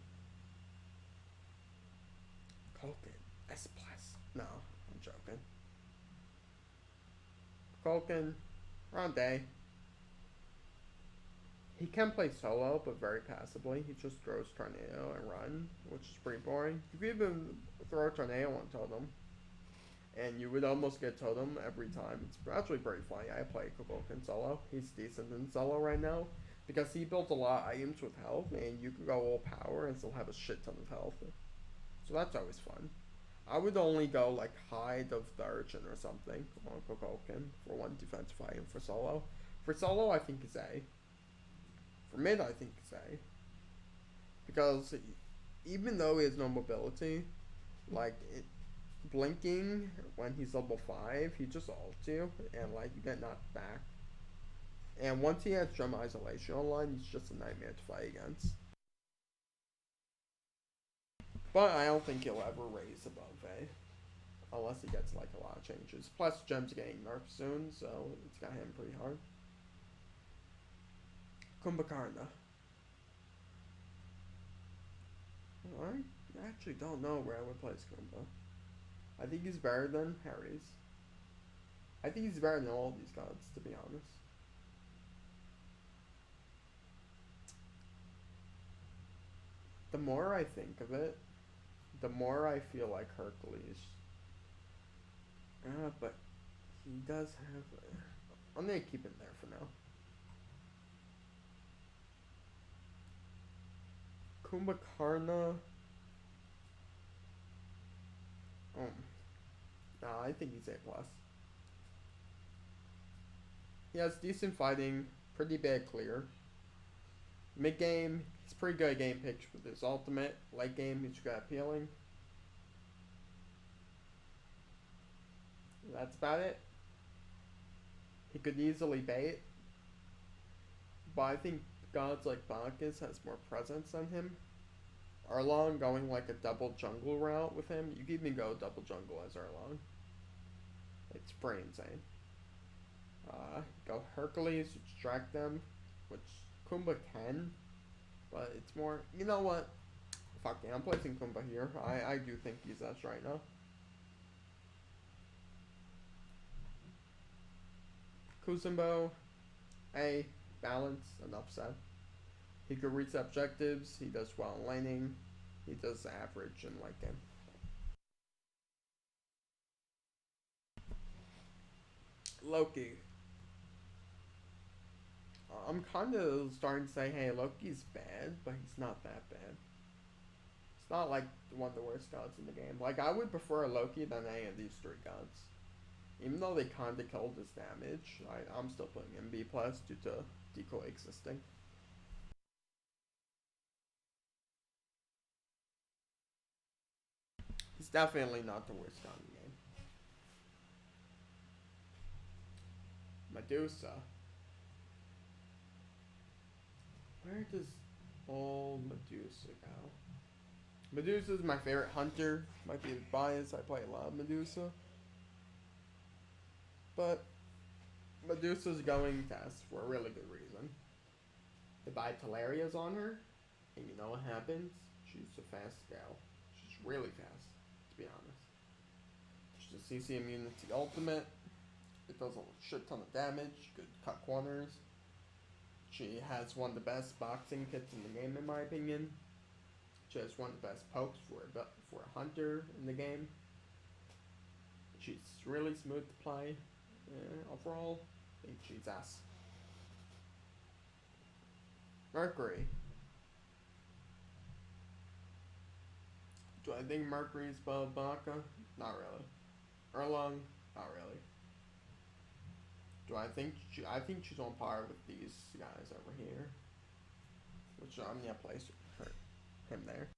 S+. No, I'm joking. Culkin, round A. He can play solo, but very passively. He just throws Tornado and run, which is pretty boring. You could even throw a Tornado on Totem, and you would almost get Totem every time. It's actually pretty funny. I play Culkin solo. He's decent in solo right now, because he built a lot of items with health, and you can go all power and still have a shit ton of health. So that's always fun. I would only go like Hide of the Urchin or something on Culkin for one defensive item for solo. For solo, I think it's A. For mid, I think it's A. Because even though he has no mobility, like, blinking when he's level 5, he just ults you, and like, you get knocked back. And once he has Gem Isolation online, he's just a nightmare to fight against. But I don't think he'll ever raise above A. Unless he gets like a lot of changes. Plus, Gem's getting nerfed soon, so it's gonna hit him pretty hard. Kumbhakarna. I actually don't know where I would place Kumbha. I think he's better than Harry's. I think he's better than all these gods, to be honest. The more I think of it, the more I feel like Hercules. But he does have... I'm gonna keep him there for now. Kumbhakarna. No, I think he's A+. He has decent fighting, pretty bad clear. Mid game, he's pretty good at game pitch with his ultimate. Late game, he's good at peeling. That's about it. He could easily bait. But I think gods like Bacchus has more presence than him. Erlong going like a double jungle route with him. You can even go double jungle as Erlong. It's pretty insane. Go Hercules to distract them, which Kumba can, but it's more. You know what? Fuck yeah, I'm placing Kumba here. I do think he's us right now. Kuzenbo, A, balance, enough said. He could reach objectives, he does well in laning, he does average in late game. Loki. I'm kind of starting to say, hey, Loki's bad, but he's not that bad. It's not like one of the worst gods in the game. Like, I would prefer Loki than any of these three gods. Even though they kind of killed his damage, I'm still putting him B+ due to decoy existing. He's definitely not the worst god in the game. Medusa. Where does old Medusa go? Medusa's my favorite hunter. Might be biased, I play a lot of Medusa. But Medusa's going test for a really good reason. They buy Talaria's on her, and you know what happens? She's a fast gal. She's really fast, to be honest. She's a CC immunity ultimate. It does a shit ton of damage, good cut corners. She has one of the best boxing kits in the game, in my opinion. She has one of the best pokes for a hunter in the game. She's really smooth to play. Overall, I think she's ass. Mercury. Do I think Mercury's above Baka? Not really. Erlong? Not really. Do I think I think she's on par with these guys over here. Which I'm gonna place him there.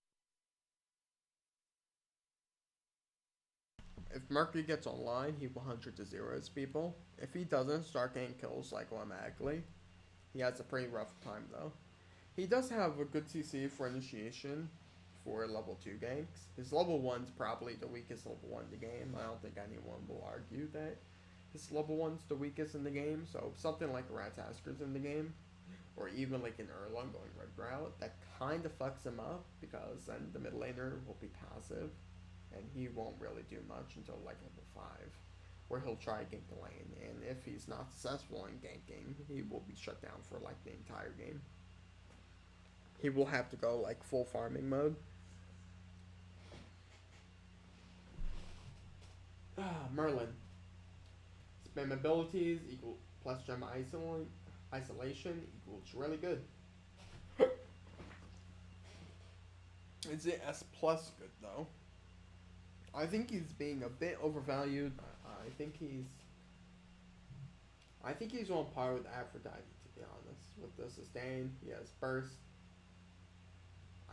If Mercury gets online, he will 100 to 0 his people. If he doesn't start getting kills like automatically, he has a pretty rough time though. He does have a good CC for initiation for level 2 ganks. His level 1's probably the weakest level 1 in the game. I don't think anyone will argue that his level 1's the weakest in the game. So something like Ratatoskr's in the game, or even like an Erlong going red route, that kind of fucks him up because then the mid laner will be passive and he won't really do much until like level 5, where he'll try to gank the lane, and if he's not successful in ganking, he will be shut down for like the entire game. He will have to go like full farming mode. Merlin. Spam abilities equal plus gem isolation equals really good. Is it S+ good though? I think he's being a bit overvalued. I think he's on par with Aphrodite, to be honest. With the sustain, he has burst.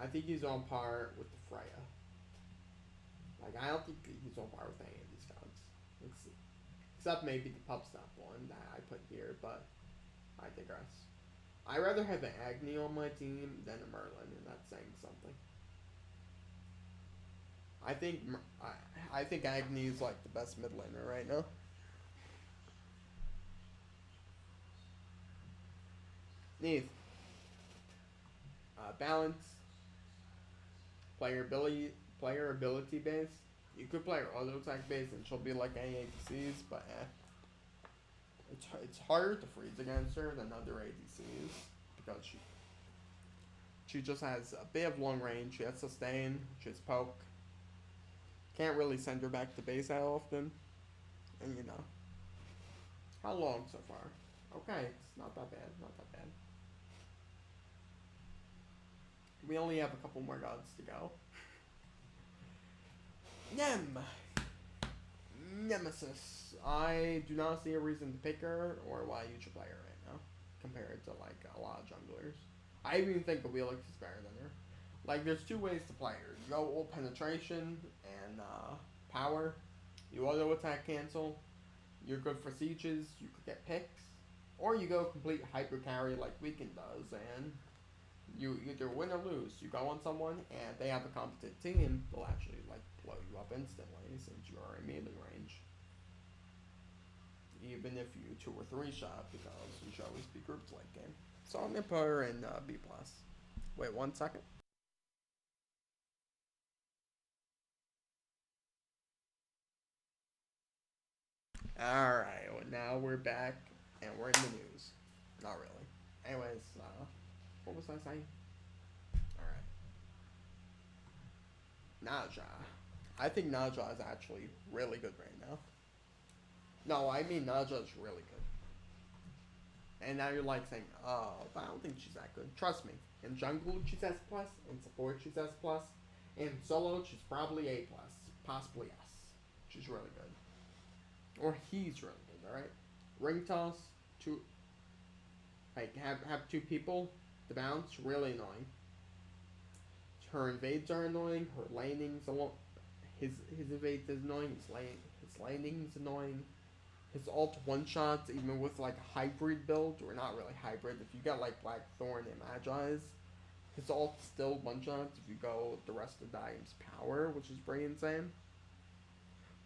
I think he's on par with the Freya. Like, I don't think he's on par with any of these gods. Except maybe the pub stop one that I put here, but I digress. I'd rather have an Agni on my team than a Merlin, and that's saying something. I think Agni is like the best mid laner right now. Neith. Balance. Player ability base. You could play her auto attack base and she'll be like any ADCs, but it's harder to freeze against her than other ADCs because she just has a bit of long range. She has sustain. She has poke. Can't really send her back to base that often, and you know. How long so far? Okay, it's not that bad. Not that bad. We only have a couple more gods to go. Nemesis. I do not see a reason to pick her or why you should play her right now compared to like a lot of junglers. I even think Ullr is better than her. Like, there's two ways to play her. You go ult penetration and power. You auto attack cancel. You're good for sieges. You could get picks. Or you go complete hyper carry like Weekend does, and You either win or lose. You go on someone and they have a competent team, they'll actually like blow you up instantly since you are in melee range. Even if you 2 or 3 shot, because you should always be grouped late game. So I'm gonna put her in B+. Wait 1 second. Alright, well, now we're back and we're in the news. Not really. Anyways, what was I saying? Alright. Naja. I think Naja is actually really good right now. No, I mean Naja is really good. And now you're like saying, oh, but I don't think she's that good. Trust me. In jungle, she's S+. In support, she's S+. In solo, she's probably A+. Possibly S. She's really good. Or he's really good, alright? Ring toss, have 2 people, the bounce, really annoying. Her invades are annoying, her laning's his invades is annoying, his laning's annoying. His ult one-shots, even with like a hybrid build, or not really hybrid, if you got like Blackthorn and Magi's, his ult still one-shots if you go the rest of Dime's power, which is pretty insane.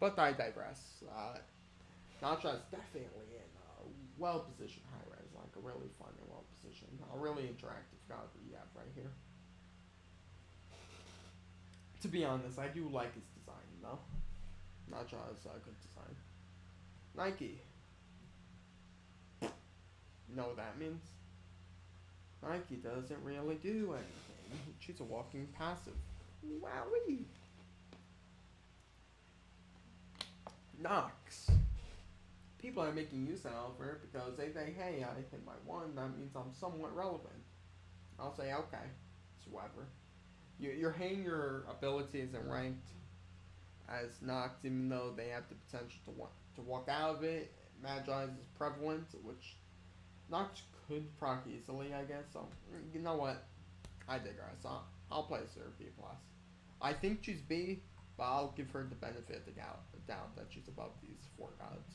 But I digress. Naja is definitely in a well-positioned high-res, like a really fun and well-positioned, a really interactive god that you have right here. To be honest, I do like his design, though. Naja is a good design. Nike. You know what that means? Nike doesn't really do anything. She's a walking passive. Wowie! Nox. People are making use of her because they think, hey, I hit my 1, that means I'm somewhat relevant. I'll say, okay, it's whatever. You're hitting your abilities and ranked as Nox, even though they have the potential to walk out of it. Magi's is prevalent, which Nox could proc easily, I guess. So you know what? I digress. I'll place her B+. I think she's B, but I'll give her the benefit of the doubt that she's above these 4 gods.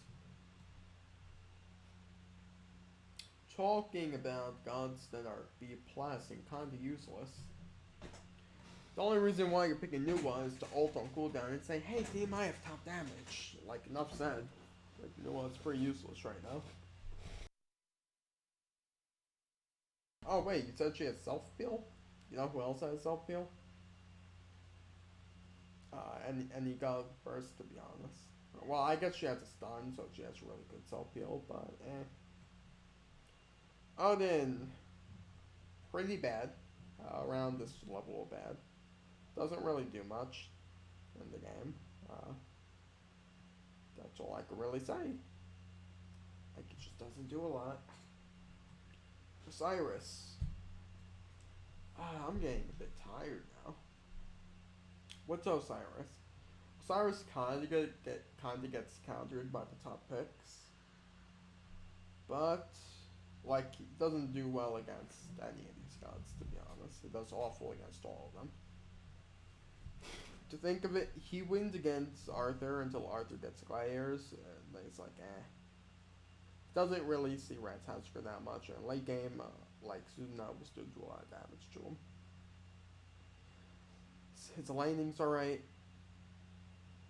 Talking about gods that are B+ and kinda useless. The only reason why you're picking new one is to ult on cooldown and say, hey team, I have top damage. Like, enough said. Like, you know what, it's pretty useless right now. Oh wait, you said she has self-peel? You know who else has self-peel? Any god burst, to be honest. Well, I guess she has a stun, so she has really good self-peel, but eh. Odin. Pretty bad. Around this level of bad. Doesn't really do much in the game. That's all I can really say. Like, it just doesn't do a lot. Osiris. I'm getting a bit tired now. What's Osiris? Osiris kinda gets countered by the top picks. But, like, he doesn't do well against any of these gods, to be honest. He does awful against all of them. To think of it, he wins against Arthur until Arthur gets Gladiators, and he's like, eh. Doesn't really see Ratatoskr that much, and late game, like, Susano will still do a lot of damage to him. His laning's alright.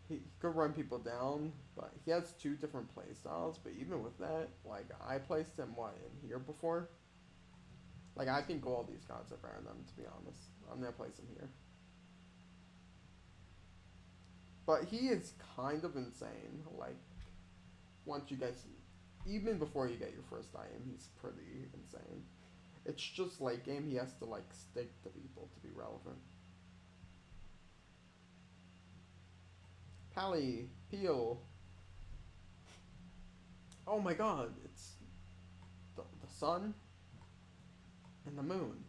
He could run people down, but he has 2 different playstyles, but even with that, like, I placed him, in here before? Like, I think all these gods are better than him, to be honest. I'm gonna place him here. But he is kind of insane, like, once you guys, even before you get your first item, he's pretty insane. It's just late game, he has to, like, stick to people to be relevant. Pally, Peel. Oh my god, it's the sun and the moon.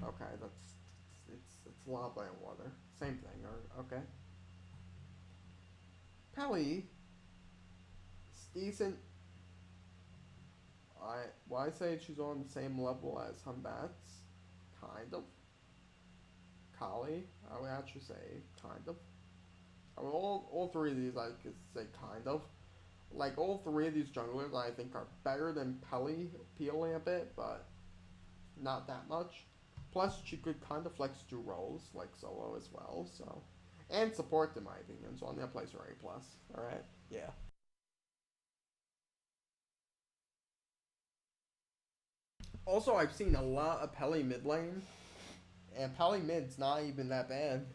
Okay, it's lava and water. Same thing, or okay. Pally, it's decent. I say she's on the same level as Humbats, kind of. Kali, I would actually say kind of. I mean, all 3 of these I could say kind of. Like, all 3 of these junglers I think are better than Pally, peeling a bit, but not that much. Plus, she could kind of flex 2 roles, like solo as well, so. And support, in my opinion, so I'm gonna place her A+. Alright? Yeah. Also, I've seen a lot of Pele mid lane, and Pele mid's not even that bad.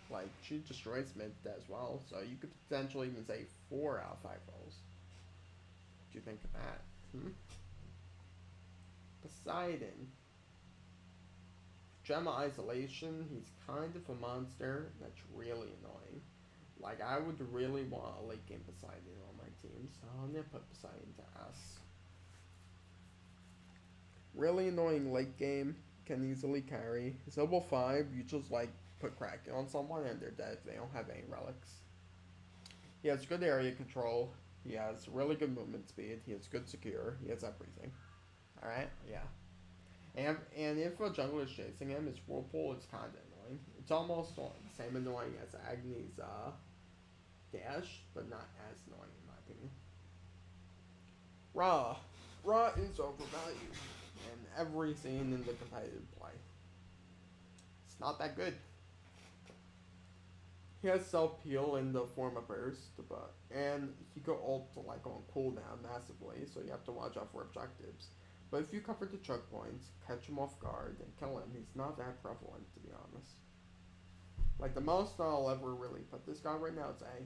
Like, she destroys mid as well, so you could potentially even say 4 out of 5 roles. What do you think of that? Poseidon. Gemma Isolation, he's kind of a monster that's really annoying. Like, I would really want a late game Poseidon on my team, so I'm gonna put Poseidon to S. Really annoying late game, can easily carry. His level 5, you just like put Kraken on someone and they're dead if they don't have any relics. He has good area control, he has really good movement speed, he has good secure, he has everything. Alright, yeah. And if a jungler is chasing him, his whirlpool is kind of annoying. It's almost the same annoying as Agni's dash, but not as annoying in my opinion. Ra is overvalued in every scene in the competitive play. It's not that good. He has self-heal in the form of burst, and he could ult to like on cooldown massively, so you have to watch out for objectives. But if you cover the choke points, catch him off guard, and kill him, he's not that prevalent, to be honest. Like, the most I'll ever really put this guy right now is A.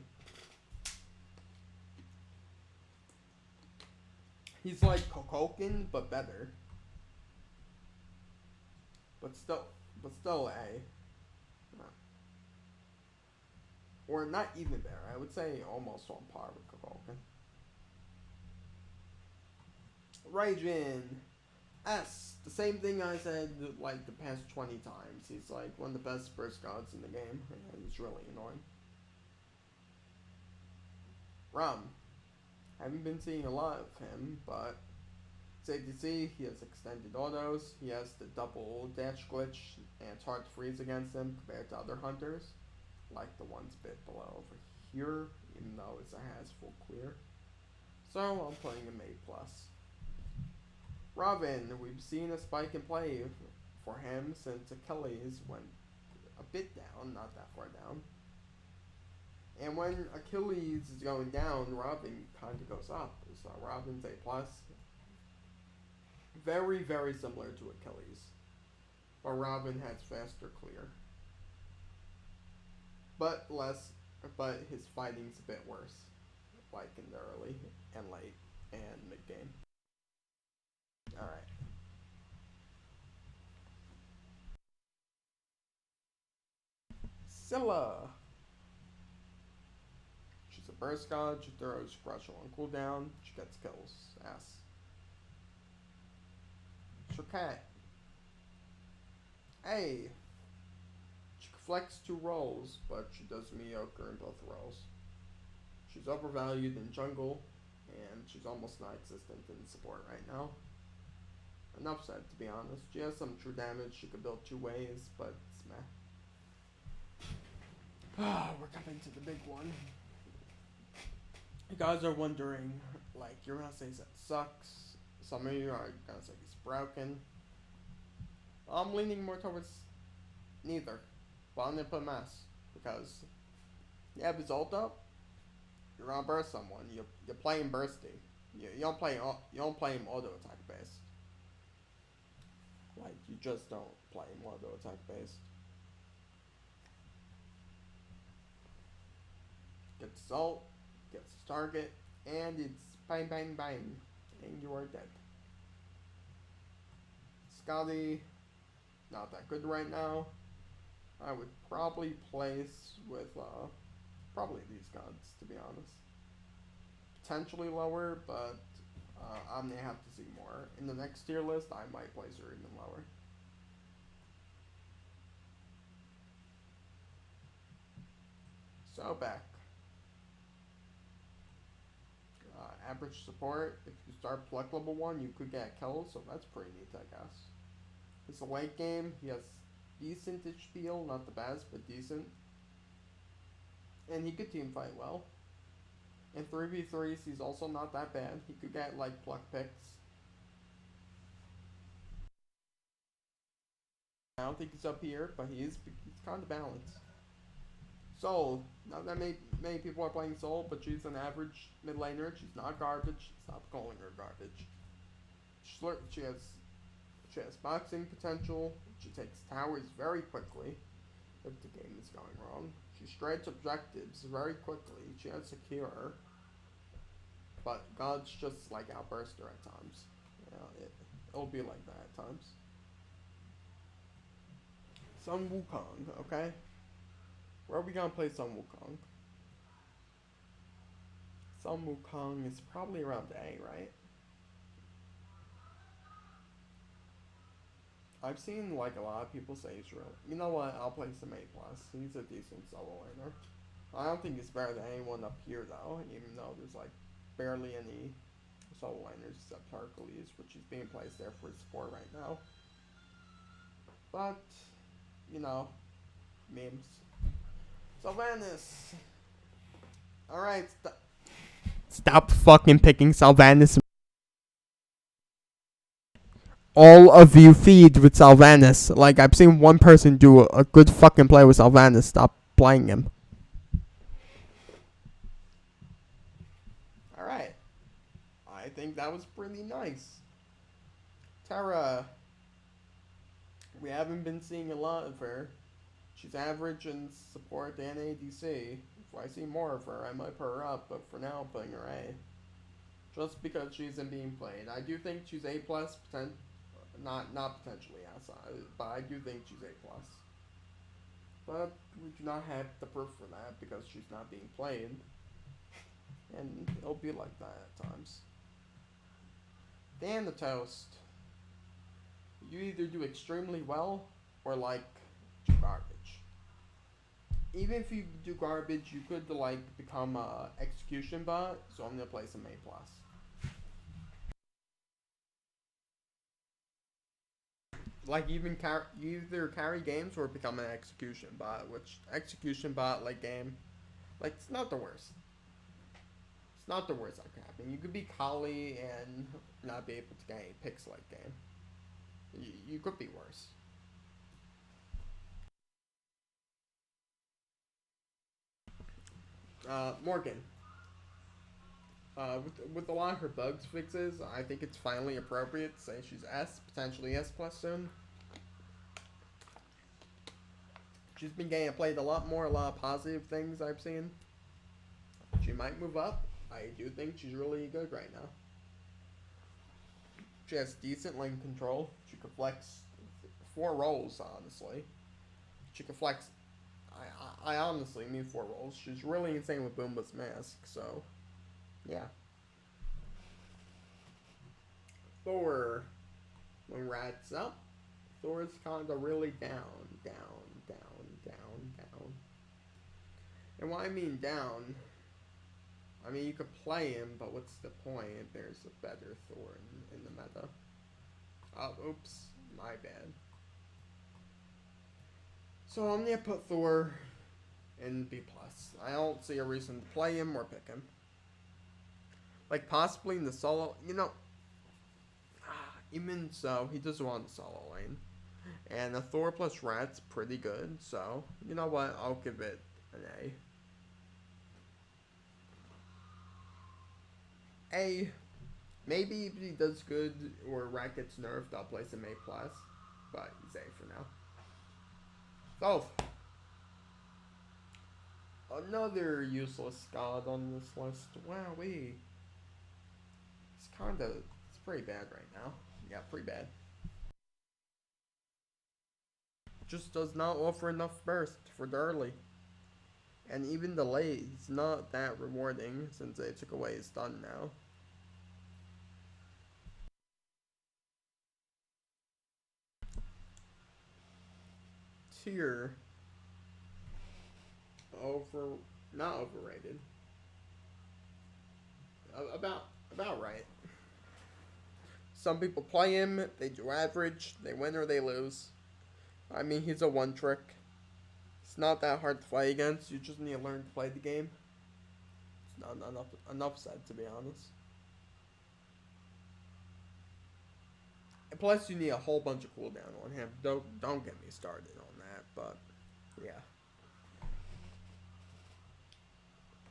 He's like Kokokin, but better. But still A. Or not even better, I would say almost on par with Kokokin. Raijin. S. The same thing I said like the past 20 times. He's like one of the best burst gods in the game. And he's really annoying. Rum. Haven't been seeing a lot of him, but safe to see, he has extended autos, he has the double dash glitch, and it's hard to freeze against him compared to other hunters. Like the ones a bit below over here, even though it has full clear. So I'm playing him A+. Robin, we've seen a spike in play for him since Achilles went a bit down, not that far down. And when Achilles is going down, Robin kind of goes up. So Robin's A+. Very, very similar to Achilles. But Robin has faster clear. But his fighting's a bit worse. Like in the early and late and mid game. Alright. Scylla. She's a burst god, she throws crush on cooldown, she gets kills. S. Sherkat. A. She can flex 2 roles, but she does mediocre in both roles. She's overvalued in jungle, and she's almost non-existent in support right now. Enough said, to be honest. She has some true damage she could build 2 ways, but it's meh. We're coming to the big one. You guys are wondering, like, you're gonna say that sucks. Some of you are gonna say he's broken. I'm leaning more towards neither. But I'm gonna put mass because you have his ult up. You're gonna burst someone. You're playing bursty. You don't play him auto attack based. Like, you just don't play him auto attack based. Gets his ult, gets his target, and it's bang bang bang, and you are dead. Scotty, not that good right now. I would probably place with probably these gods, to be honest. Potentially lower, but I'm gonna have to see more. In the next tier list, I might place her even lower. So back. Average support. If you start pluck level 1, you could get kills, so that's pretty neat, I guess. It's a late game. He has decent HP, not the best, but decent. And he could team fight well. In 3v3s, he's also not that bad. He could get, like, pluck picks. I don't think he's up here, but he's kind of balanced. Soul. Not that many people are playing Soul, but she's an average mid laner. She's not garbage. Stop calling her garbage. She has boxing potential. She takes towers very quickly if the game is going wrong. She shreds objectives very quickly. She has secure. But God's just like Outburster at times. It'll be like that at times. Sun Wukong, okay? Where are we gonna play Sun Wukong? Sun Wukong is probably around A, right? I've seen like a lot of people say he's real. You know what? I'll play some A+. He's a decent solo laner. I don't think he's better than anyone up here though, even though there's like barely any solo laners except Hercules, which is being placed there for support right now. But, you know, memes. Sylvanas! Alright, stop fucking picking Sylvanas. All of you feed with Sylvanas. Like, I've seen one person do a good fucking play with Sylvanas. Stop playing him. Alright. I think that was pretty nice. Terra. We haven't been seeing a lot of her. She's average in support and ADC. If I see more of her, I might put her up, but for now, I'm putting her A. Just because she isn't being played. I do think she's A+, not potentially outside, but I do think she's A+. But we do not have the proof for that because she's not being played. And it'll be like that at times. Ratatoskr. You either do extremely well or like do garbage. Even if you do garbage, you could like become a execution bot. So I'm gonna play some A+. Like even you either carry games or become an execution bot, which execution bot like game, like it's not the worst. It's not the worst that can happen. You could be Kali and not be able to get any picks like game. You could be worse. Morgan. With a lot of her bugs fixes, I think it's finally appropriate to say she's S, potentially S+ soon. She's been getting played a lot of positive things I've seen. She might move up. I do think she's really good right now. She has decent lane control. She could flex 4 roles, honestly. She could flex... I honestly mean 4 roles. She's really insane with Boomba's mask, so... Yeah. Thor. When Rat's up, Thor's kind of really down. And when I mean down, I mean you could play him, but what's the point? There's a better Thor in the meta. Oh, oops. My bad. So I'm gonna put Thor in B+. I don't see a reason to play him or pick him. Like, possibly in the solo... You know... Even so, he doesn't want the solo lane. And a Thor plus Rat's pretty good, so... You know what? I'll give it an A. A. Maybe if he does good or Rat gets nerfed, I'll place him A+. But he's A for now. So... Another useless god on this list. Wowee. It's pretty bad right now. Yeah, pretty bad. Just does not offer enough burst for the early. And even the late is not that rewarding since they took away his stun now. Tier. Not overrated. About right. Some people play him, they do average, they win or they lose. I mean, he's a one trick. It's not that hard to play against, you just need to learn to play the game. It's not enough said, to be honest. Plus, you need a whole bunch of cooldown on him. Don't get me started on that, but yeah.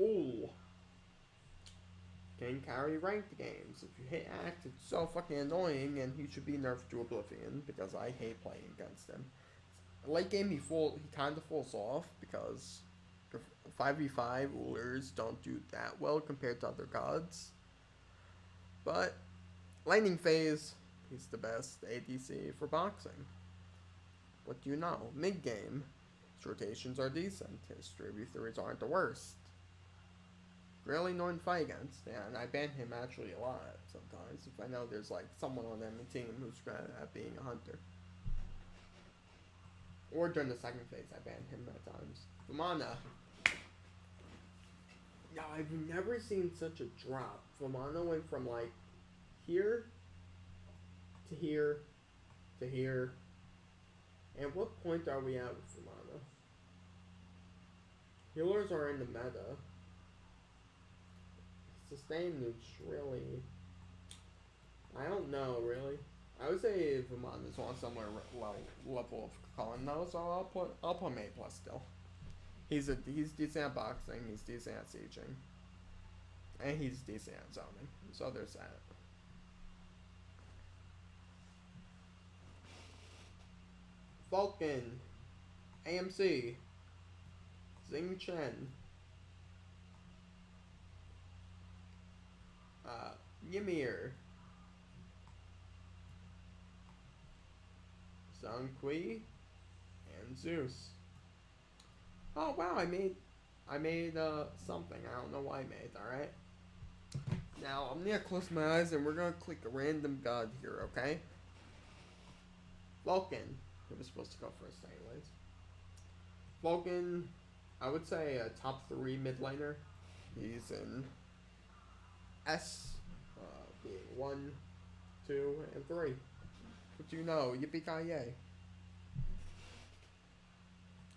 Ooh. Can carry ranked games. If you hit Act, it's so fucking annoying, and he should be nerfed to oblivion because I hate playing against him. Late game, he kind of falls off because 5v5 Ullrs don't do that well compared to other gods. But Lightning Phase, he's the best ADC for boxing. What do you know? Mid game, his rotations are decent. His 3v3s aren't the worst. Really annoying to fight against, yeah, and I ban him actually a lot sometimes if I know there's like someone on the enemy team who's good at being a hunter. Or during the second phase, I ban him at times. Vamana. Yeah, I've never seen such a drop. Vamana went from like here to here to here. And what point are we at with Vamana? Healers are in the meta. Sustain nukes, really. I don't know, really. I would say Vamana's on somewhere level of Colin though, so I'll put him A plus still. He's decent at boxing, he's decent at sieging. And he's decent at zoning. So there's that. Vulcan, AMC, Xing Chen, Ymir, Zhongqi, and Zeus. Oh wow, I made something. I don't know why I made. All right. Now I'm gonna close my eyes and we're gonna click a random god here. Okay. Vulcan. It was supposed to go first, anyways. Vulcan, I would say a top 3 mid laner. He's in S, being 1, 2, and 3. What do you know? Yippee-ki-yay.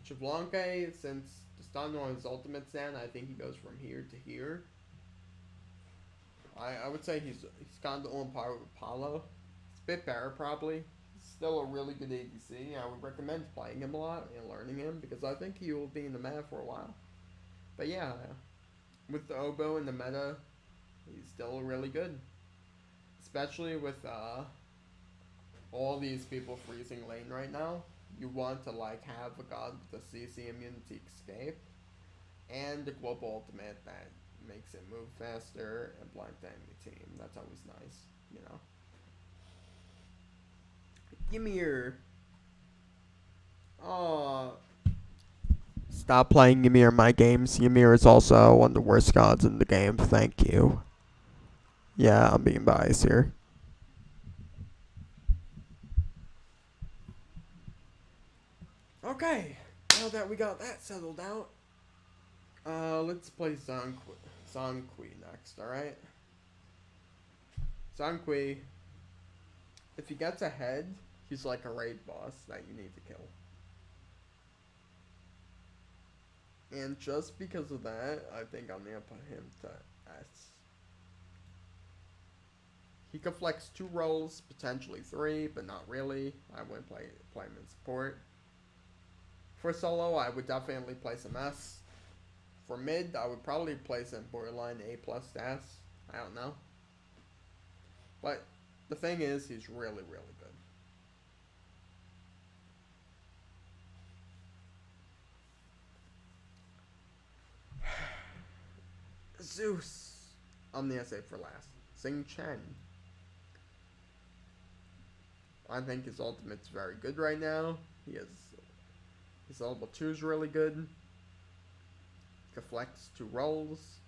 Chiblanque, since the stun on his ultimate stand, I think he goes from here to here. I would say he's kind of on par with Apollo. It's a bit better, probably. He's still a really good ADC. I would recommend playing him a lot and learning him, because I think he will be in the meta for a while. But yeah, with the Oboe in the meta, he's still really good. Especially with all these people freezing lane right now. You want to like have a god with a CC immunity escape and the global ultimate that makes it move faster and blind the enemy team. That's always nice, you know. Ymir. Oh. Stop playing Ymir in my games. Ymir is also one of the worst gods in the game. Thank you. Yeah, I'm being biased here. Okay, now that we got that settled out, let's play Zhongqi next, alright? Zhongqi, if he gets ahead, he's like a raid boss that you need to kill. And just because of that, I think I'm gonna put him to S. He could flex 2 roles, potentially 3, but not really. I wouldn't play him in support. For solo, I would definitely place him S. For mid, I would probably place him borderline A plus S. I don't know. But the thing is, he's really, really good. Zeus. I'm gonna save for last. Xing Chen. I think his ultimate's very good right now. His level 2 is really good. He can flex 2 rolls.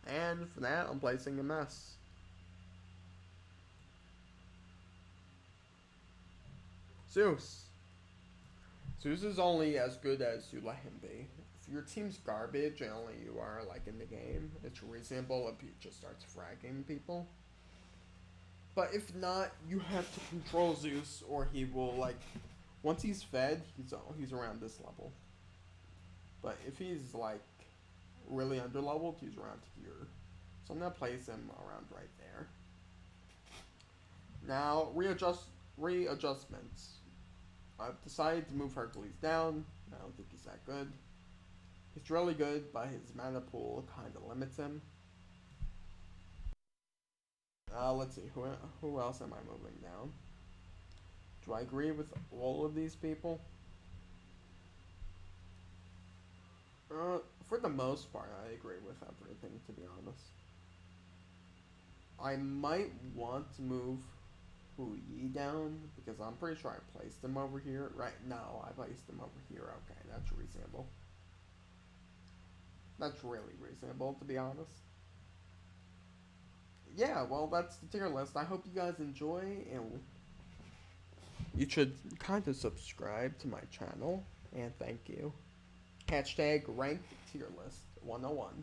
And for that, I'm placing him S. Zeus. Zeus is only as good as you let him be. If your team's garbage and only you are like in the game, it's reasonable if he just starts fragging people. But if not, you have to control Zeus, or he will like. Once he's fed, he's around this level. But if he's like really underleveled, he's around here. So I'm gonna place him around right there. Now, readjustments. I've decided to move Hercules down. I don't think he's that good. He's really good, but his mana pool kind of limits him. Let's see. Who else am I moving down? Do I agree with all of these people? For the most part, I agree with everything, to be honest. I might want to move Yi down, because I'm pretty sure I placed him over here. Right, no, I placed him over here. Okay, that's reasonable. That's really reasonable, to be honest. Yeah, well, that's the tier list. I hope you guys enjoy, and you should kind of subscribe to my channel, and thank you. Hashtag ranked tier list 101.